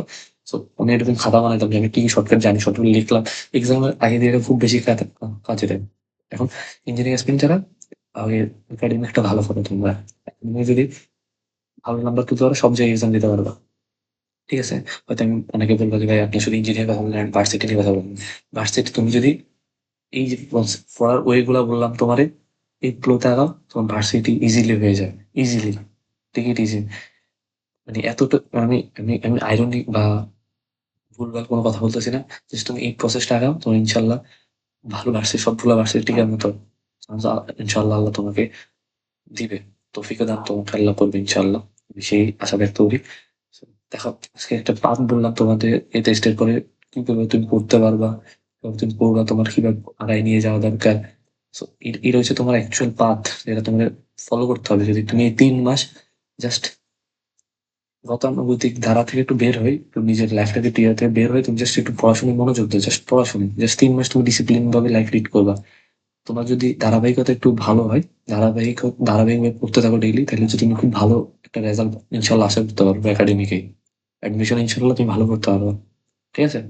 তো আমি এরকম খাতা বানাইতাম যে আমি কি কি শর্টকাট জানি, শর্টকাট লিখলাম। এক্সামের আগে দিয়ে এটা খুব বেশি কাজে দেয়। এখন ইঞ্জিনিয়ারিং স্টুডেন্ট যারা, আগে একাডেমি একটা ভালো করো তোমরা। তুমি যদি ভালো নাম্বার তুলতে পারো, সব জায়গায় এক্সাম দিতে পারবা। ঠিক আছে? হয়তো আমি, অনেকে বলবো যে ভাই আপনি শুধু ইঞ্জিনিয়ার কথা বললেন, ভার্সিটি নিয়ে কথা বললেন। ভার্সিটি তুমি যদি এই যে পড়ার ওয়ে গুলা বললাম তোমারে, এগুলোতে আগাও, তোমার ভার্সিটি ইজিলি হয়ে যাবে। Easily, take it easy. মানে এতটা, আমি আমি আমি আইরনিক বা ভুলভাল কোনো কথা বলতেছি না। জাস্ট তুমি এই প্রসেসটা আগাও, তোমার ইনশাল্লাহ ভালো ভার্সিটি, সবগুলো ভার্সিটি টিকার মতো ইনশাল্লাহ আল্লাহ তোমাকে দিবে। তৌফিকে দান তোমাকে আল্লাহ করবে ইনশাল্লাহ। আমি সেই আশা ব্যক্ত করি। So, দেখো, আজকে একটা পাঠ বললাম তোমাদের, এই টেস্টের পরে কিভাবে তুমি পড়তে পারবা, কিভাবে তুমি পড়বা, তোমার কিভাবে আগায় নিয়ে যাওয়া দরকার। So, এটা হচ্ছে তোমার অ্যাকচুয়াল পাথ, যেটা তোমার ফলো করতে হবে। যদি তুমি এই 3 মাস জাস্ট গতানুগতিক ধারা থেকে একটু বের হই, একটু নিজের লাইফটাকে টিয়া থেকে বের হয়ে তুমি জাস্ট একটু পড়াশোনায় মনোযোগ দাও, জাস্ট পড়াশোনা, জাস্ট 3 মাস তুমি ডিসিপ্লিন ভাবে লাইফ লিড করবা। তোমার যদি ধারাবাহিকতা একটু ভালো হয়, ধারাবাহিকভাবে পড়তে থাকো ডেইলি, তাহলে হচ্ছে তুমি খুব ভালো একটা রেজাল্ট ইনশাল্লাহ আশা করতে পারবে একাডেমিকে। অ্যাডমিশন ইনশাল্লাহ তুমি ভালো করতে পারবে। ঠিক আছে?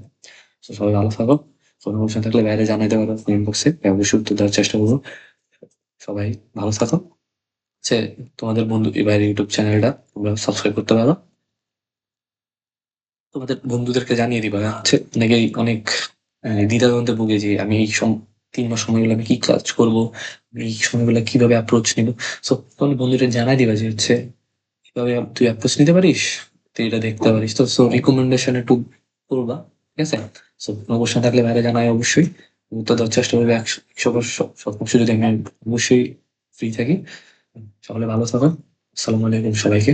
তো সবাই ভালো থাকো। কোনো কোশ্চেন থাকলে বাইরে জানাইতে পারো কমেন্ট বক্সে, অবশ্যই উত্তর দেওয়ার চেষ্টা করবো। সবাই ভালো থাকো। হচ্ছে তোমাদের বন্ধু এবার ইউটিউব চ্যানেলটা তোমরা সাবস্ক্রাইব করতে পারো। তোমাদের বন্ধুদেরকে জানিয়ে দিবা। হচ্ছে অনেকেই অনেক দ্বিধাদ্বন্দ্বে ভুগে, যে আমি এই 3 মাস সময়গুলো আমি কি কাজ করবো, আমি এই সময়গুলো কিভাবে অ্যাপ্রোচ নিবো। সো তোমার বন্ধুদের জানাই দিবা যে হচ্ছে কিভাবে তুই অ্যাপ্রোচ নিতে পারিস, তুই এটা দেখতে পারিস। তো সো রিকমেন্ডেশন একটু করবা। ঠিক আছে? সো কোনো কোশ্চেন থাকলে বাইরে জানাই অবশ্যই, উত্তর দেওয়ার চেষ্টা করবে 100% যদি আমি অবশ্যই ফ্রি থাকি। সকলে ভালো থাকো। আসসালামু আলাইকুম সবাইকে।